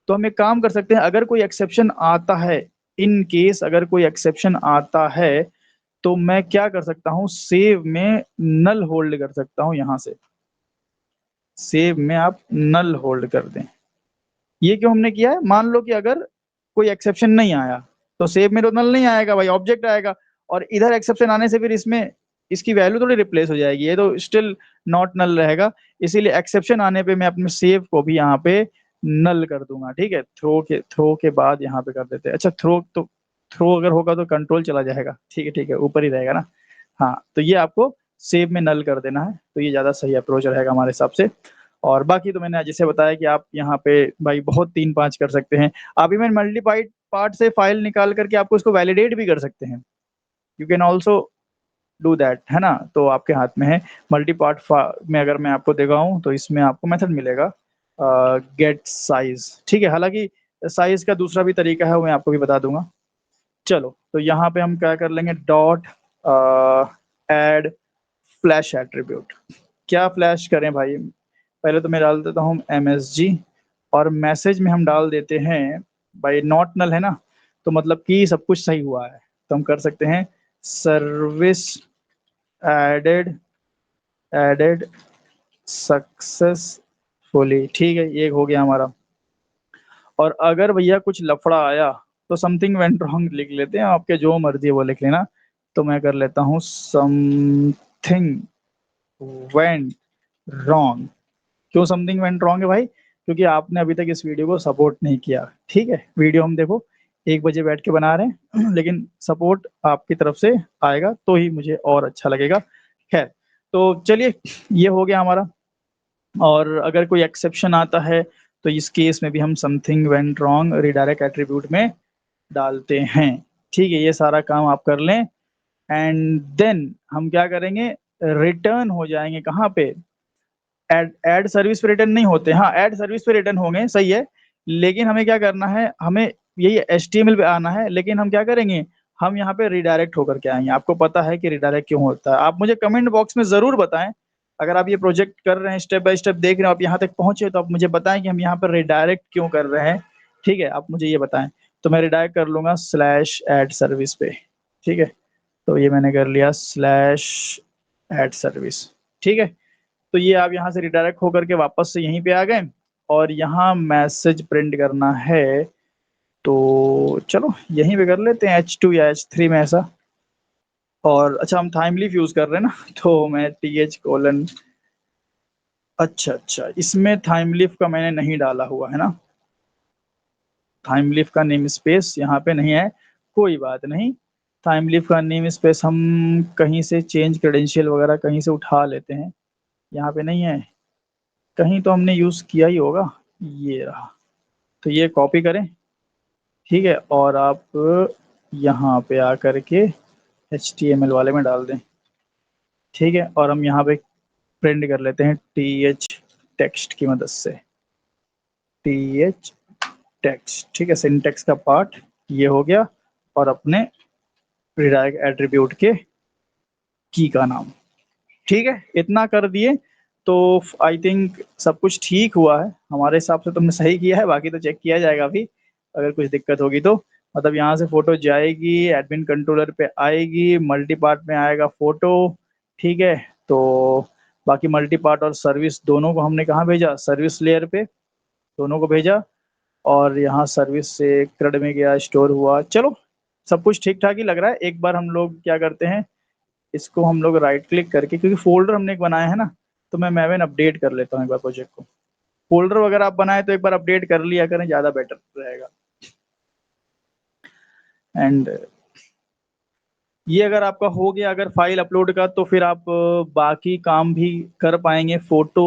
Speaker 1: तो हम एक काम कर सकते हैं, अगर कोई एक्सेप्शन आता है, इन केस अगर कोई एक्सेप्शन आता है, तो मैं क्या कर सकता हूँ, सेव में नल होल्ड कर सकता हूँ, यहाँ से सेव में आप नल होल्ड कर दें। ये क्यों हमने किया है, मान लो कि अगर कोई एक्सेप्शन नहीं आया तो सेव में तो नल नहीं आएगा भाई, ऑब्जेक्ट आएगा, और इधर एक्सेप्शन आने से फिर इसमें इसकी वैल्यू थोड़ी रिप्लेस हो जाएगी, ये तो स्टिल नॉट नल रहेगा। इसीलिए एक्सेप्शन आने पे मैं अपने सेव को भी यहाँ पे नल कर दूंगा, ठीक है, थ्रो के बाद यहाँ पे कर देते हैं। अच्छा, थ्रो अगर होगा तो कंट्रोल चला जाएगा, ठीक है, ऊपर ही रहेगा ना। हाँ, तो ये आपको सेव में नल कर देना है, तो ये ज्यादा सही अप्रोच रहेगा हमारे हिसाब से। और बाकी तो मैंने जैसे बताया कि आप यहाँ पे भाई बहुत 3-5 कर सकते हैं। आप इवन मल्टीपाइड पार्ट से फाइल निकाल करके आपको इसको वैलिडेट भी कर सकते हैं, you can also do that, है ना, तो आपके हाथ में है। मल्टी पार्ट में अगर मैं आपको दिखाऊं तो इसमें आपको मेथड मिलेगा गेट साइज, ठीक है, हालांकि साइज का दूसरा भी तरीका है, वो मैं आपको भी बता दूंगा। चलो, तो यहाँ पे हम क्या कर लेंगे, डॉट एड फ्लैश एट्रीब्यूट। क्या फ्लैश करें भाई, पहले तो मैं डाल देता हूँ MSG, और मैसेज में हम डाल देते हैं भाई नॉट नल, है ना, तो मतलब कि सब कुछ सही हुआ है। तो हम कर सकते हैं सर्विस एडेड एडेड सक्सेसफुली, ठीक है, ये हो गया हमारा। और अगर भैया कुछ लफड़ा आया तो समथिंग वेंट रॉन्ग लिख लेते हैं, आपके जो मर्जी है वो लिख लेना। तो मैं कर लेता हूँ समथिंग वेंट रॉन्ग। क्यों समथिंग वेंट रॉन्ग है भाई, क्योंकि आपने अभी तक इस वीडियो को सपोर्ट नहीं किया, ठीक है, वीडियो हम देखो 1 बजे बैठ के बना रहे हैं लेकिन सपोर्ट आपकी तरफ से आएगा तो ही मुझे और अच्छा लगेगा। खैर, तो चलिए, ये हो गया हमारा। और अगर कोई एक्सेप्शन आता है तो इस केस में भी हम something went wrong redirect attribute में डालते हैं, ठीक है, ये सारा काम आप कर लें। एंड देन हम क्या करेंगे, रिटर्न हो जाएंगे कहाँ पे, ऐड सर्विस पे रिटर्न नहीं होते, हाँ ऐड सर्विस पे रिटर्न होंगे, सही है। लेकिन हमें क्या करना है, हमें यही HTML पे आना है, लेकिन हम क्या करेंगे, हम यहाँ पे रिडायरेक्ट होकर के आएंगे। आपको पता है कि रिडायरेक्ट क्यों होता है, आप मुझे कमेंट बॉक्स में जरूर बताएं। अगर आप ये प्रोजेक्ट कर रहे हैं, स्टेप बाय स्टेप देख रहे हो, आप यहाँ तक पहुंचे, तो आप मुझे बताएं कि हम यहाँ पर रिडायरेक्ट क्यों कर रहे हैं, ठीक है, आप मुझे ये बताएं। तो मैं रिडायरेक्ट कर लूंगा स्लैश एड सर्विस पे, ठीक है, तो ये मैंने कर लिया स्लैश एड सर्विस, ठीक है। तो ये आप यहाँ से रिडायरेक्ट होकर के वापस से यहीं पे आ गए, और यहाँ मैसेज प्रिंट करना है, तो चलो यहीं पे कर लेते हैं H2 या H3 में ऐसा। और अच्छा, हम टाइम लीफ यूज कर रहे हैं ना तो मैं TH:, अच्छा, इसमें टाइम लीफ का मैंने नहीं डाला हुआ है ना, टाइम लीफ का नेम स्पेस यहाँ पे नहीं है, कोई बात नहीं। टाइम लीफ का नेम स्पेस हम कहीं से चेंज क्रेडेंशियल वगैरह कहीं से उठा लेते हैं, यहाँ पे नहीं है, कहीं तो हमने यूज किया ही होगा, ये रहा। तो ये कॉपी करें, ठीक है, और आप यहाँ पे आकर के HTML वाले में डाल दें, ठीक है, और हम यहाँ पे प्रिंट कर लेते हैं TH टेक्स्ट की मदद से, TH टेक्स्ट, ठीक है, सिंटेक्स का पार्ट ये हो गया, और अपने रिडायरेक्ट एट्रीब्यूट के की का नाम, ठीक है, इतना कर दिए तो आई थिंक सब कुछ ठीक हुआ है हमारे हिसाब से, तुमने सही किया है, बाकी तो चेक किया जाएगा अभी, अगर कुछ दिक्कत होगी तो। मतलब यहाँ से फोटो जाएगी, एडमिन कंट्रोलर पे आएगी, मल्टी पार्ट में आएगा फोटो, ठीक है, तो बाकी मल्टी पार्ट और सर्विस दोनों को हमने कहाँ भेजा, सर्विस लेयर पे दोनों को भेजा, और यहाँ सर्विस से क्रेड में गया, स्टोर हुआ। चलो, सब कुछ ठीक ठाक ही लग रहा है। एक बार हम लोग क्या करते हैं, इसको हम लोग राइट क्लिक करके, क्योंकि फोल्डर हमने एक बनाया है ना, तो मैं मैवन अपडेट कर लेता हूँ एक बार प्रोजेक्ट को। फोल्डर वगैरह आप बनाए तो एक बार अपडेट कर लिया करें, ज़्यादा बेटर रहेगा। एंड ये अगर आपका हो गया, अगर फाइल अपलोड का, तो फिर आप बाकी काम भी कर पाएंगे। फोटो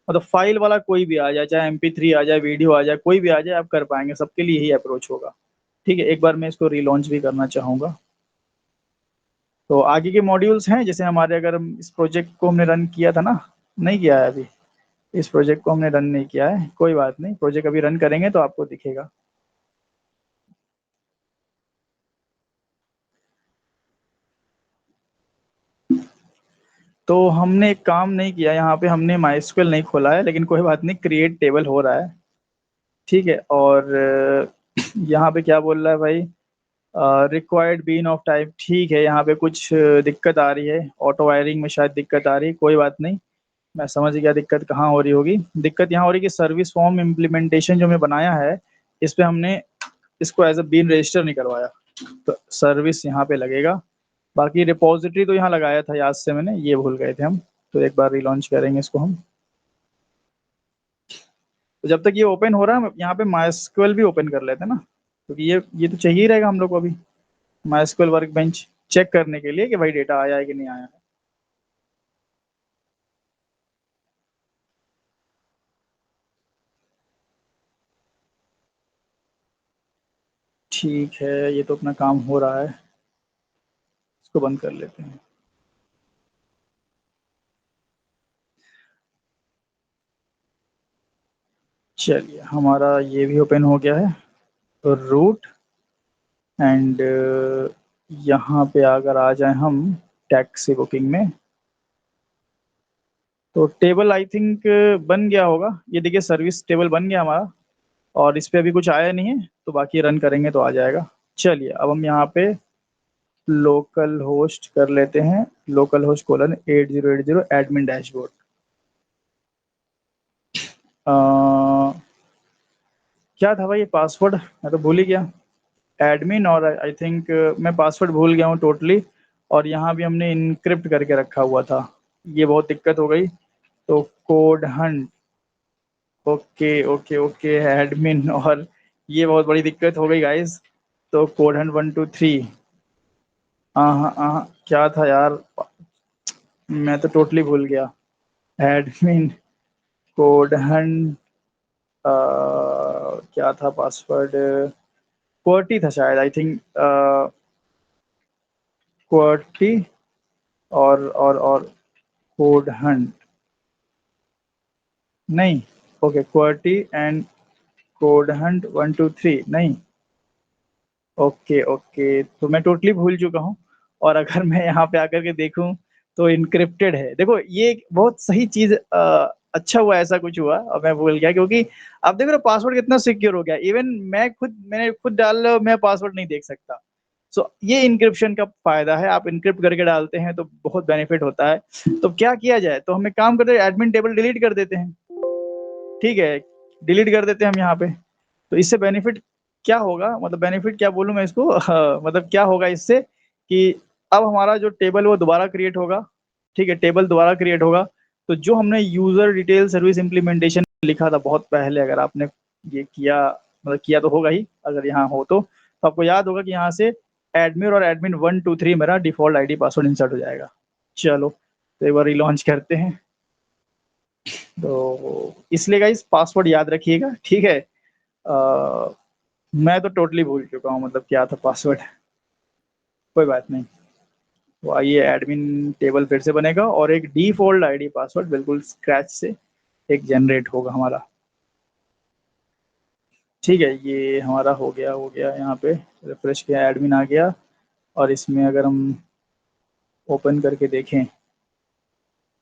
Speaker 1: मतलब फाइल वाला कोई भी आ जाए, चाहे MP3 आ जाए, वीडियो आ जाए, कोई भी आ जाए, आप कर पाएंगे, सबके लिए यही अप्रोच होगा। ठीक है, एक बार मैं इसको रीलॉन्च भी करना चाहूँगा। तो आगे के मॉड्यूल्स हैं, जैसे हमारे, अगर हम इस प्रोजेक्ट को हमने रन किया था ना, नहीं किया है अभी, इस प्रोजेक्ट को हमने रन नहीं किया है, कोई बात नहीं, प्रोजेक्ट अभी रन करेंगे तो आपको दिखेगा। तो हमने एक काम नहीं किया यहाँ पे, हमने माइस्क्वेल नहीं खोला है, लेकिन कोई बात नहीं, क्रिएट टेबल हो रहा है। ठीक है, और यहाँ पे क्या बोल रहा है भाई, रिक्वायर्ड बीन ऑफ टाइप, ठीक है, यहाँ पे कुछ दिक्कत आ रही है, ऑटो वायरिंग में शायद दिक्कत आ रही है, कोई बात नहीं, मैं समझ गया दिक्कत कहाँ हो रही होगी। दिक्कत यहाँ हो रही है कि सर्विस फॉर्म इम्प्लीमेंटेशन जो हमने बनाया है, इस पे हमने इसको एज अ बीन रजिस्टर नहीं करवाया, तो सर्विस यहाँ पे लगेगा। बाकी रिपोजिटरी तो यहाँ लगाया था, याद से मैंने, ये भूल गए थे हम। तो एक बार रिलॉन्च करेंगे इसको हम। तो जब तक ये ओपन हो रहा है, हम यहाँ पे माइस्क्वेल भी ओपन कर लेते हैं ना, क्योंकि ये तो चाहिए ही रहेगा हम लोग को अभी, माइस्क्वेल वर्क बेंच चेक करने के लिए कि भाई डेटा आया है कि नहीं आया है। ठीक है, ये तो अपना काम हो रहा है, इसको बंद कर लेते हैं। चलिए, हमारा ये भी ओपन हो गया है। तो रूट एंड यहाँ पे अगर आ जाए हम टैक्सी बुकिंग में, तो टेबल आई थिंक बन गया होगा, ये देखिए सर्विस टेबल बन गया हमारा, और इस पे अभी कुछ आया नहीं है, तो बाकी रन करेंगे तो आ जाएगा। चलिए, अब हम यहाँ पे लोकल होस्ट कर लेते हैं, local host colon 8080 admin dashboard. क्या था भाई ये पासवर्ड, मैं तो भूल ही गया, एडमिन, और आई थिंक मैं पासवर्ड भूल गया हूँ टोटली, और यहाँ भी हमने इनक्रिप्ट करके रखा हुआ था, ये बहुत दिक्कत हो गई। तो code Hunt, okay okay okay, admin, और ये बहुत बड़ी दिक्कत हो गई गाइस। तो कोड हंट 123, हाँ हाँ हाँ, क्या था यार, मैं तो टोटली भूल गया। एडमिन कोड हंट, क्या था पासवर्ड, क्वर्टी था शायद, आई थिंक क्वर्टी, और कोड हंट, नहीं, okay, QWERTY and code Hunt 123, नहीं, ओके ओके, तो मैं टोटली भूल चुका हूँ। और अगर मैं यहाँ पे आकर के देखूँ, तो इनक्रिप्टेड है, देखो ये एक बहुत सही चीज, अच्छा हुआ ऐसा कुछ हुआ, और मैं भूल गया, क्योंकि आप देख रहे हो पासवर्ड कितना सिक्योर हो गया, इवन मैंने खुद डाल लो, मैं पासवर्ड नहीं देख सकता। सो ये इंक्रिप्शन का फायदा है, आप इनक्रिप्ट करके डालते हैं तो बहुत बेनिफिट होता है। तो क्या किया जाए, तो हम एक काम करते हैं, एडमिन टेबल डिलीट कर देते हैं। ठीक है, डिलीट कर देते हैं हम यहाँ पे। तो इससे बेनिफिट क्या होगा, मतलब बेनिफिट क्या बोलूँ मैं इसको, मतलब क्या होगा इससे, कि अब हमारा जो टेबल वो दोबारा क्रिएट होगा। ठीक है, टेबल दोबारा क्रिएट होगा। तो जो हमने यूजर डिटेल सर्विस इम्प्लीमेंटेशन लिखा था बहुत पहले, अगर आपने ये किया, मतलब किया तो होगा ही, अगर यहाँ हो तो आपको याद होगा कि यहाँ से एडमिन और एडमिन 123 मेरा डिफॉल्ट आईडी पासवर्ड इंसर्ट हो जाएगा। चलो, तो एक बार रिलॉन्च करते हैं। तो इसलिए गाइस पासवर्ड याद रखिएगा, ठीक है। मैं तो टोटली भूल चुका हूँ, मतलब क्या था पासवर्ड, कोई बात नहीं। तो आइए, एडमिन टेबल फिर से बनेगा, और एक डिफॉल्ट आईडी पासवर्ड बिल्कुल स्क्रैच से एक जनरेट होगा हमारा। ठीक है, ये हमारा हो गया यहाँ पे, रिफ्रेश किया, एडमिन आ गया। और इसमें अगर हम ओपन करके देखें,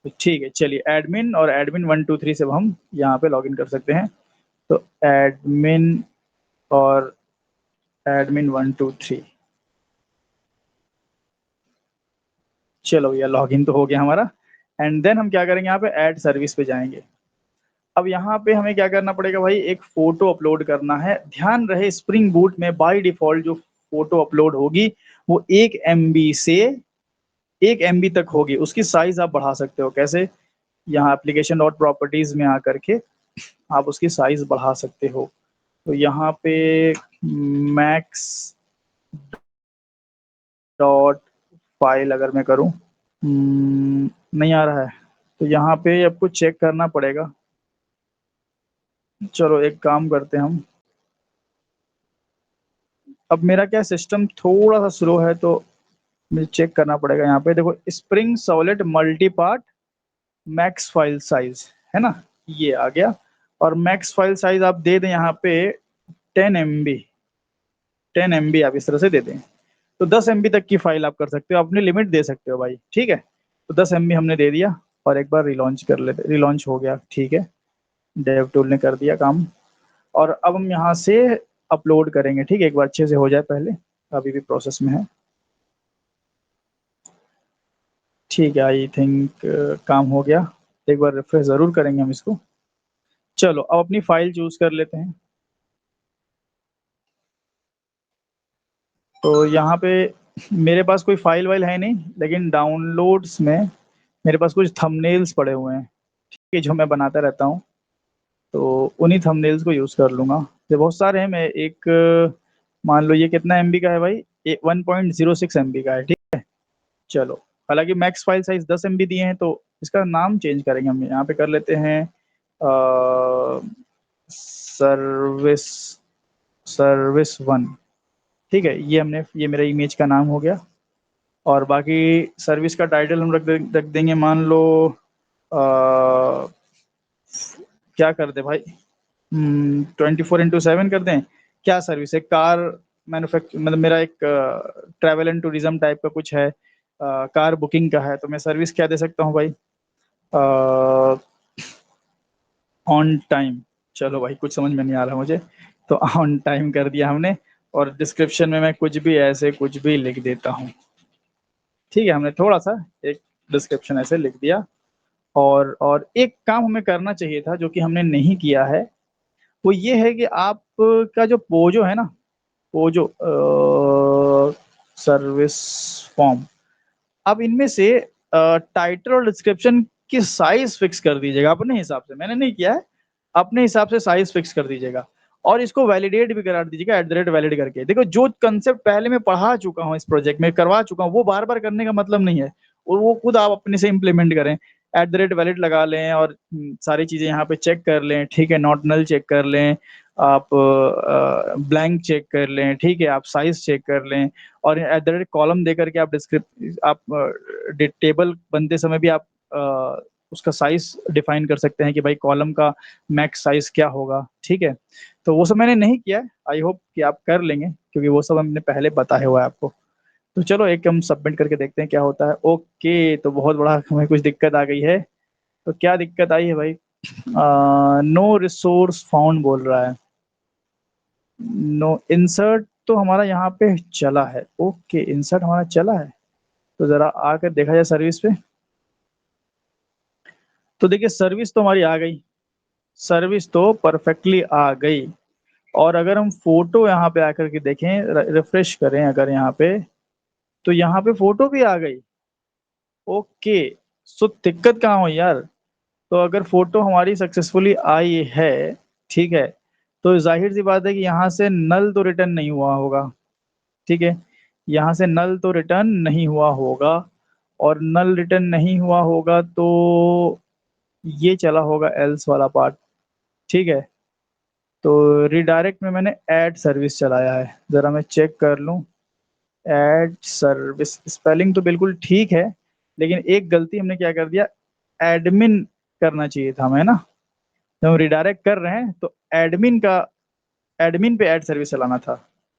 Speaker 1: तो ठीक है, चलिए, एडमिन और एडमिन 123 से हम यहाँ पे लॉगिन कर सकते हैं। तो एडमिन और एडमिन 123, चलो भैया, लॉगिन तो हो गया हमारा। एंड देन हम क्या करेंगे, यहाँ पे ऐड सर्विस पे जाएंगे। अब यहाँ पे हमें क्या करना पड़ेगा भाई, एक फोटो अपलोड करना है। ध्यान रहे, स्प्रिंग बूट में बाय डिफॉल्ट जो फोटो अपलोड होगी, वो 1 MB से 1 MB तक होगी। उसकी साइज आप बढ़ा सकते हो, कैसे, यहाँ एप्लीकेशन डॉट प्रॉपर्टीज में आकर के आप उसकी साइज बढ़ा सकते हो। तो यहाँ पे मैक्स डॉट फाइल अगर मैं करूँ, नहीं आ रहा है, तो यहाँ पे आपको चेक करना पड़ेगा। चलो एक काम करते हैं हम। अब मेरा क्या सिस्टम थोड़ा सा स्लो है, तो मुझे चेक करना पड़ेगा। यहाँ पे देखो, spring solid multi part max file size, है ना, ये आ गया। और मैक्स फाइल साइज आप दे दें यहाँ पे 10 MB। 10 MB आप इस तरह से दे दें, तो 10 MB तक की फाइल आप कर सकते हो, अपनी लिमिट दे सकते हो भाई, ठीक है। तो 10 MB हमने दे दिया, और एक बार रिलॉन्च कर लेते, रिलॉन्च हो गया, ठीक है। डेव टूल ने कर दिया काम। और अब हम यहाँ से अपलोड करेंगे, ठीक है, एक बार अच्छे से हो जाए पहले, अभी भी प्रोसेस में है। ठीक है, आई थिंक काम हो गया। एक बार रिफ्रेश ज़रूर करेंगे हम इसको। चलो अब अपनी फाइल चूज कर लेते हैं। तो यहाँ पे मेरे पास कोई फाइल वाइल है नहीं, लेकिन डाउनलोड्स में मेरे पास कुछ थंबनेल्स पड़े हुए हैं, ठीक है, जो मैं बनाता रहता हूँ। तो उन्हीं थंबनेल्स को यूज़ कर लूँगा। ये बहुत सारे हैं, मैं एक मान लो ये कितना एमबी का है भाई, 1.06 MB का है, ठीक। चलो, हालांकि मैक्स फाइल साइज 10 MB दिए हैं, तो इसका नाम चेंज करेंगे हम। यहाँ पे कर लेते हैं सर्विस, सर्विस 1, ठीक है। ये हमने, ये मेरा इमेज का नाम हो गया। और बाकी सर्विस का टाइटल हम रख देंगे, मान लो आ, क्या कर दे भाई, 24x7 कर दें। क्या सर्विस है, कार मैन्युफैक्चर, मतलब मेरा एक ट्रैवल एंड टूरिज्म टाइप का कुछ है, कार बुकिंग का है, तो मैं सर्विस क्या दे सकता हूँ भाई, ऑन टाइम। चलो भाई, कुछ समझ में नहीं आ रहा मुझे, तो ऑन टाइम कर दिया हमने। और डिस्क्रिप्शन में मैं कुछ भी ऐसे कुछ भी लिख देता हूँ, ठीक है। हमने थोड़ा सा एक डिस्क्रिप्शन ऐसे लिख दिया। और एक काम हमें करना चाहिए था, जो कि हमने नहीं किया है, वो ये है कि आपका जो पोजो है ना, पोजो सर्विस फॉर्म, अब इनमें से टाइटल और डिस्क्रिप्शन की साइज फिक्स कर दीजिएगा अपने हिसाब से, मैंने नहीं किया है, अपने हिसाब से साइज फिक्स कर दीजिएगा। और इसको वैलिडेट भी करा दीजिएगा, @वैलिड करके। देखो, जो कंसेप्ट पहले मैं पढ़ा चुका हूँ, इस प्रोजेक्ट में करवा चुका हूँ, वो बार बार करने का मतलब नहीं है, और वो खुद आप अपने से इम्प्लीमेंट करें। @वैलिड लगा लें, और सारी चीजें यहाँ पे चेक कर लें, ठीक है, नॉट नल चेक कर लें, आप ब्लैंक चेक कर लें, ठीक है, आप साइज चेक कर लें। और कॉलम दे करके आप डिस्क्रिप्ट, आप टेबल बनते समय भी आप उसका साइज डिफाइन कर सकते हैं कि भाई कॉलम का मैक्स साइज क्या होगा, ठीक है। तो वो सब मैंने नहीं किया है, आई होप कि आप कर लेंगे, क्योंकि वो सब हमने पहले बताया हुआ है आपको। तो चलो एक हम सबमिट करके देखते हैं क्या होता है। ओके, तो बहुत बड़ा हमें कुछ दिक्कत आ गई है। तो क्या दिक्कत आई है भाई, नो रिसोर्स फाउंड बोल रहा है, नो इंसर्ट तो हमारा यहाँ पे चला है। ओके, इंसर्ट हमारा चला है, तो जरा आकर देखा जाए सर्विस पे। तो देखिए, सर्विस तो हमारी आ गई, सर्विस तो परफेक्टली आ गई। और अगर हम फोटो यहाँ पे आकर के देखें, रिफ्रेश करें अगर यहाँ पे, तो यहाँ पे फोटो भी आ गई। ओके, सो दिक्कत कहाँ हुई यार। तो अगर फोटो हमारी सक्सेसफुली आई है, ठीक है, तो जाहिर सी बात है कि यहाँ से नल तो रिटर्न नहीं हुआ होगा, ठीक है। यहाँ से नल तो रिटर्न नहीं हुआ होगा, और नल रिटर्न नहीं हुआ होगा तो ये चला होगा एल्स वाला पार्ट, ठीक है। तो रिडायरेक्ट में मैंने ऐड सर्विस चलाया है, ज़रा मैं चेक कर लूँ। ऐड सर्विस, स्पेलिंग तो बिल्कुल ठीक है, लेकिन एक गलती हमने क्या कर दिया, एडमिन करना चाहिए था हमें ना। जब हम रिडायरेक्ट कर रहे हैं, तो एडमिन का, एडमिन पे ऐड सर्विस चलाना था।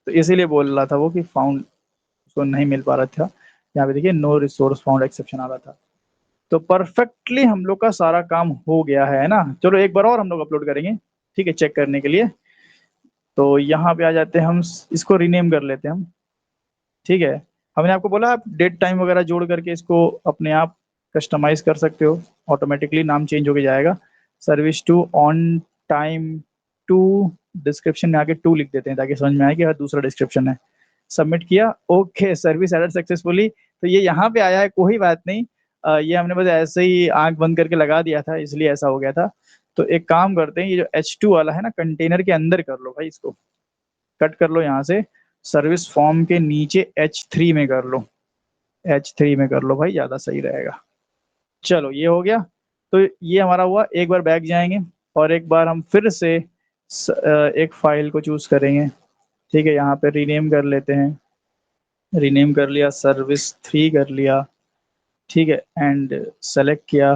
Speaker 1: तो इसीलिए बोल रहा था वो कि फाउंड उसको नहीं मिल पा रहा था। यहाँ पे देखिए, नो रिसोर्स फाउंड एक्सेप्शन आ रहा था। तो परफेक्टली हम लोग का सारा काम हो गया है ना। चलो एक बार और हम लोग अपलोड करेंगे, ठीक है, चेक करने के लिए। तो यहाँ पे आ जाते हैं हम, इसको रीनेम कर लेते हैं हम, ठीक है। हमने आपको बोला आप डेट टाइम वगैरह जोड़ करके इसको अपने आप कस्टमाइज कर सकते हो, ऑटोमेटिकली नाम चेंज होके जाएगा। सर्विस 2 ऑन टाइम 2, डिस्क्रिप्शन में आके 2 लिख देते हैं, ताकि समझ में आए कि हाँ दूसरा डिस्क्रिप्शन है। सबमिट किया, ओके, सर्विस एडेड सक्सेसफुली। तो ये यहाँ पे आया है, कोई बात नहीं। ये हमने बस ऐसे ही आंख बंद करके लगा दिया था, इसलिए ऐसा हो गया था। तो एक काम करते हैं, ये जो H2 वाला है ना, कंटेनर के अंदर कर लो भाई, इसको कट कर लो यहाँ से, सर्विस फॉर्म के नीचे H3 में कर लो, H3 में कर लो भाई, ज़्यादा सही रहेगा। चलो ये हो गया। तो ये हमारा हुआ, एक बार बैक जाएंगे, और एक बार हम फिर से एक फाइल को चूज करेंगे, ठीक है, यहाँ पे रीनेम कर लेते हैं, रीनेम कर लिया, सर्विस 3 कर लिया, ठीक है, एंड सेलेक्ट किया,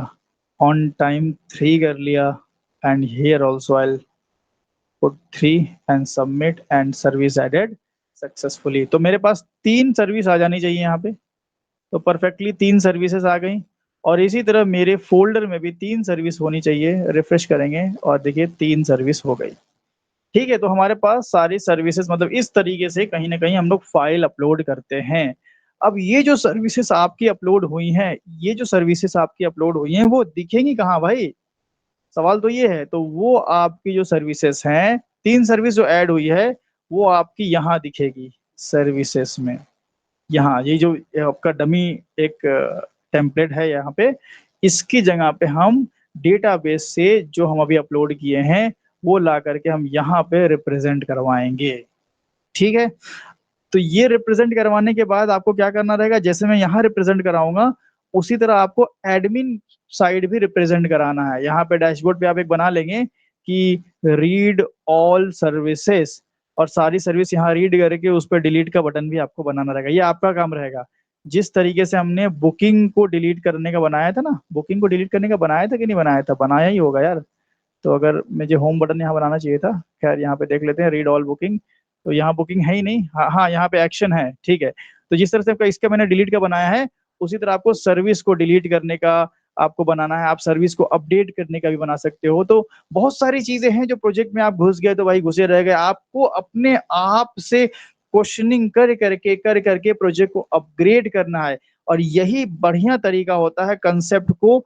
Speaker 1: ऑन टाइम 3 कर लिया, and here also I put 3 and submit and service added successfully. तो मेरे पास 3 सर्विस आ जानी चाहिए यहाँ पे, तो परफेक्टली 3 सर्विसेज आ गई। और इसी तरह मेरे फोल्डर में भी 3 सर्विस होनी चाहिए, रिफ्रेश करेंगे और देखिए 3 सर्विस हो गई। ठीक है, तो हमारे पास सारी सर्विसेज, मतलब इस तरीके से कहीं ना कहीं हम लोग फाइल अपलोड करते हैं। अब ये जो सर्विसेज आपकी अपलोड हुई हैं, ये जो सर्विसेज आपकी अपलोड हुई हैं, वो दिखेंगी कहाँ भाई? सवाल तो ये है। तो वो आपकी जो सर्विसेज हैं, 3 सर्विस जो ऐड हुई है, वो आपकी यहाँ दिखेगी सर्विसेज में। यहाँ ये जो ये आपका डमी एक टेम्पलेट है यहाँ पे, इसकी जगह पे हम डेटाबेस से जो हम अभी अपलोड किए हैं, वो ला करके हम यहाँ पे रिप्रेजेंट करवाएंगे। ठीक है, तो ये रिप्रेजेंट करवाने के बाद आपको क्या करना रहेगा, जैसे मैं यहाँ रिप्रेजेंट कराऊंगा, उसी तरह आपको एडमिन साइड भी रिप्रेजेंट कराना है। यहाँ पे डैशबोर्ड पे आप एक बना लेंगे कि रीड ऑल सर्विसेज, और सारी सर्विस यहाँ रीड करके उस पर डिलीट का बटन भी आपको बनाना रहेगा। ये आपका काम रहेगा। जिस तरीके से हमने बुकिंग को डिलीट करने का बनाया था ना, बुकिंग को डिलीट करने का बनाया था कि नहीं बनाया था? बनाया ही होगा यार। तो अगर मुझे होम बटन यहाँ बनाना चाहिए था, खैर यहाँ पे देख लेते हैं, रीड ऑल बुकिंग। तो यहाँ बुकिंग है ही नहीं, हाँ हाँ, यहाँ पे एक्शन है, ठीक है। तो जिस तरह से आपका इसका मैंने डिलीट का बनाया है, उसी तरह आपको सर्विस को डिलीट करने का आपको बनाना है। आप सर्विस को अपडेट करने का भी बना सकते हो। तो बहुत सारी चीजें हैं जो प्रोजेक्ट में आप घुस गए तो भाई घुसे रह गए। आपको अपने आप से क्वेश्चनिंग कर करके प्रोजेक्ट को अपग्रेड करना है। और यही बढ़िया तरीका होता है कंसेप्ट को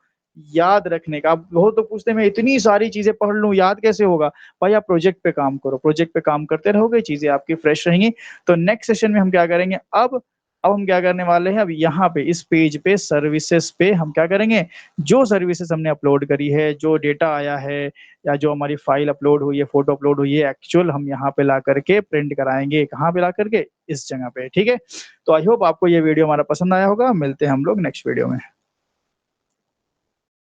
Speaker 1: याद रखने का। आप वो तो पूछते हैं मैं इतनी सारी चीजें पढ़ लूं, याद कैसे होगा? भाई आप प्रोजेक्ट पे काम करो, प्रोजेक्ट पे काम करते रहोगे, चीजें आपकी फ्रेश रहेंगी। तो नेक्स्ट सेशन में हम क्या करेंगे, अब हम क्या करने वाले हैं, अब यहाँ पे इस पेज पे सर्विसेज पे हम क्या करेंगे, जो सर्विसेज हमने अपलोड करी है, जो डेटा आया है, या जो हमारी फाइल अपलोड हुई है, फोटो अपलोड हुई है, एक्चुअल हम यहाँ पे ला करके प्रिंट कराएंगे। कहाँ पे ला करके? इस जगह पे। ठीक है, तो आई होप आपको ये वीडियो हमारा पसंद आया होगा। मिलते हैं हम लोग नेक्स्ट वीडियो में।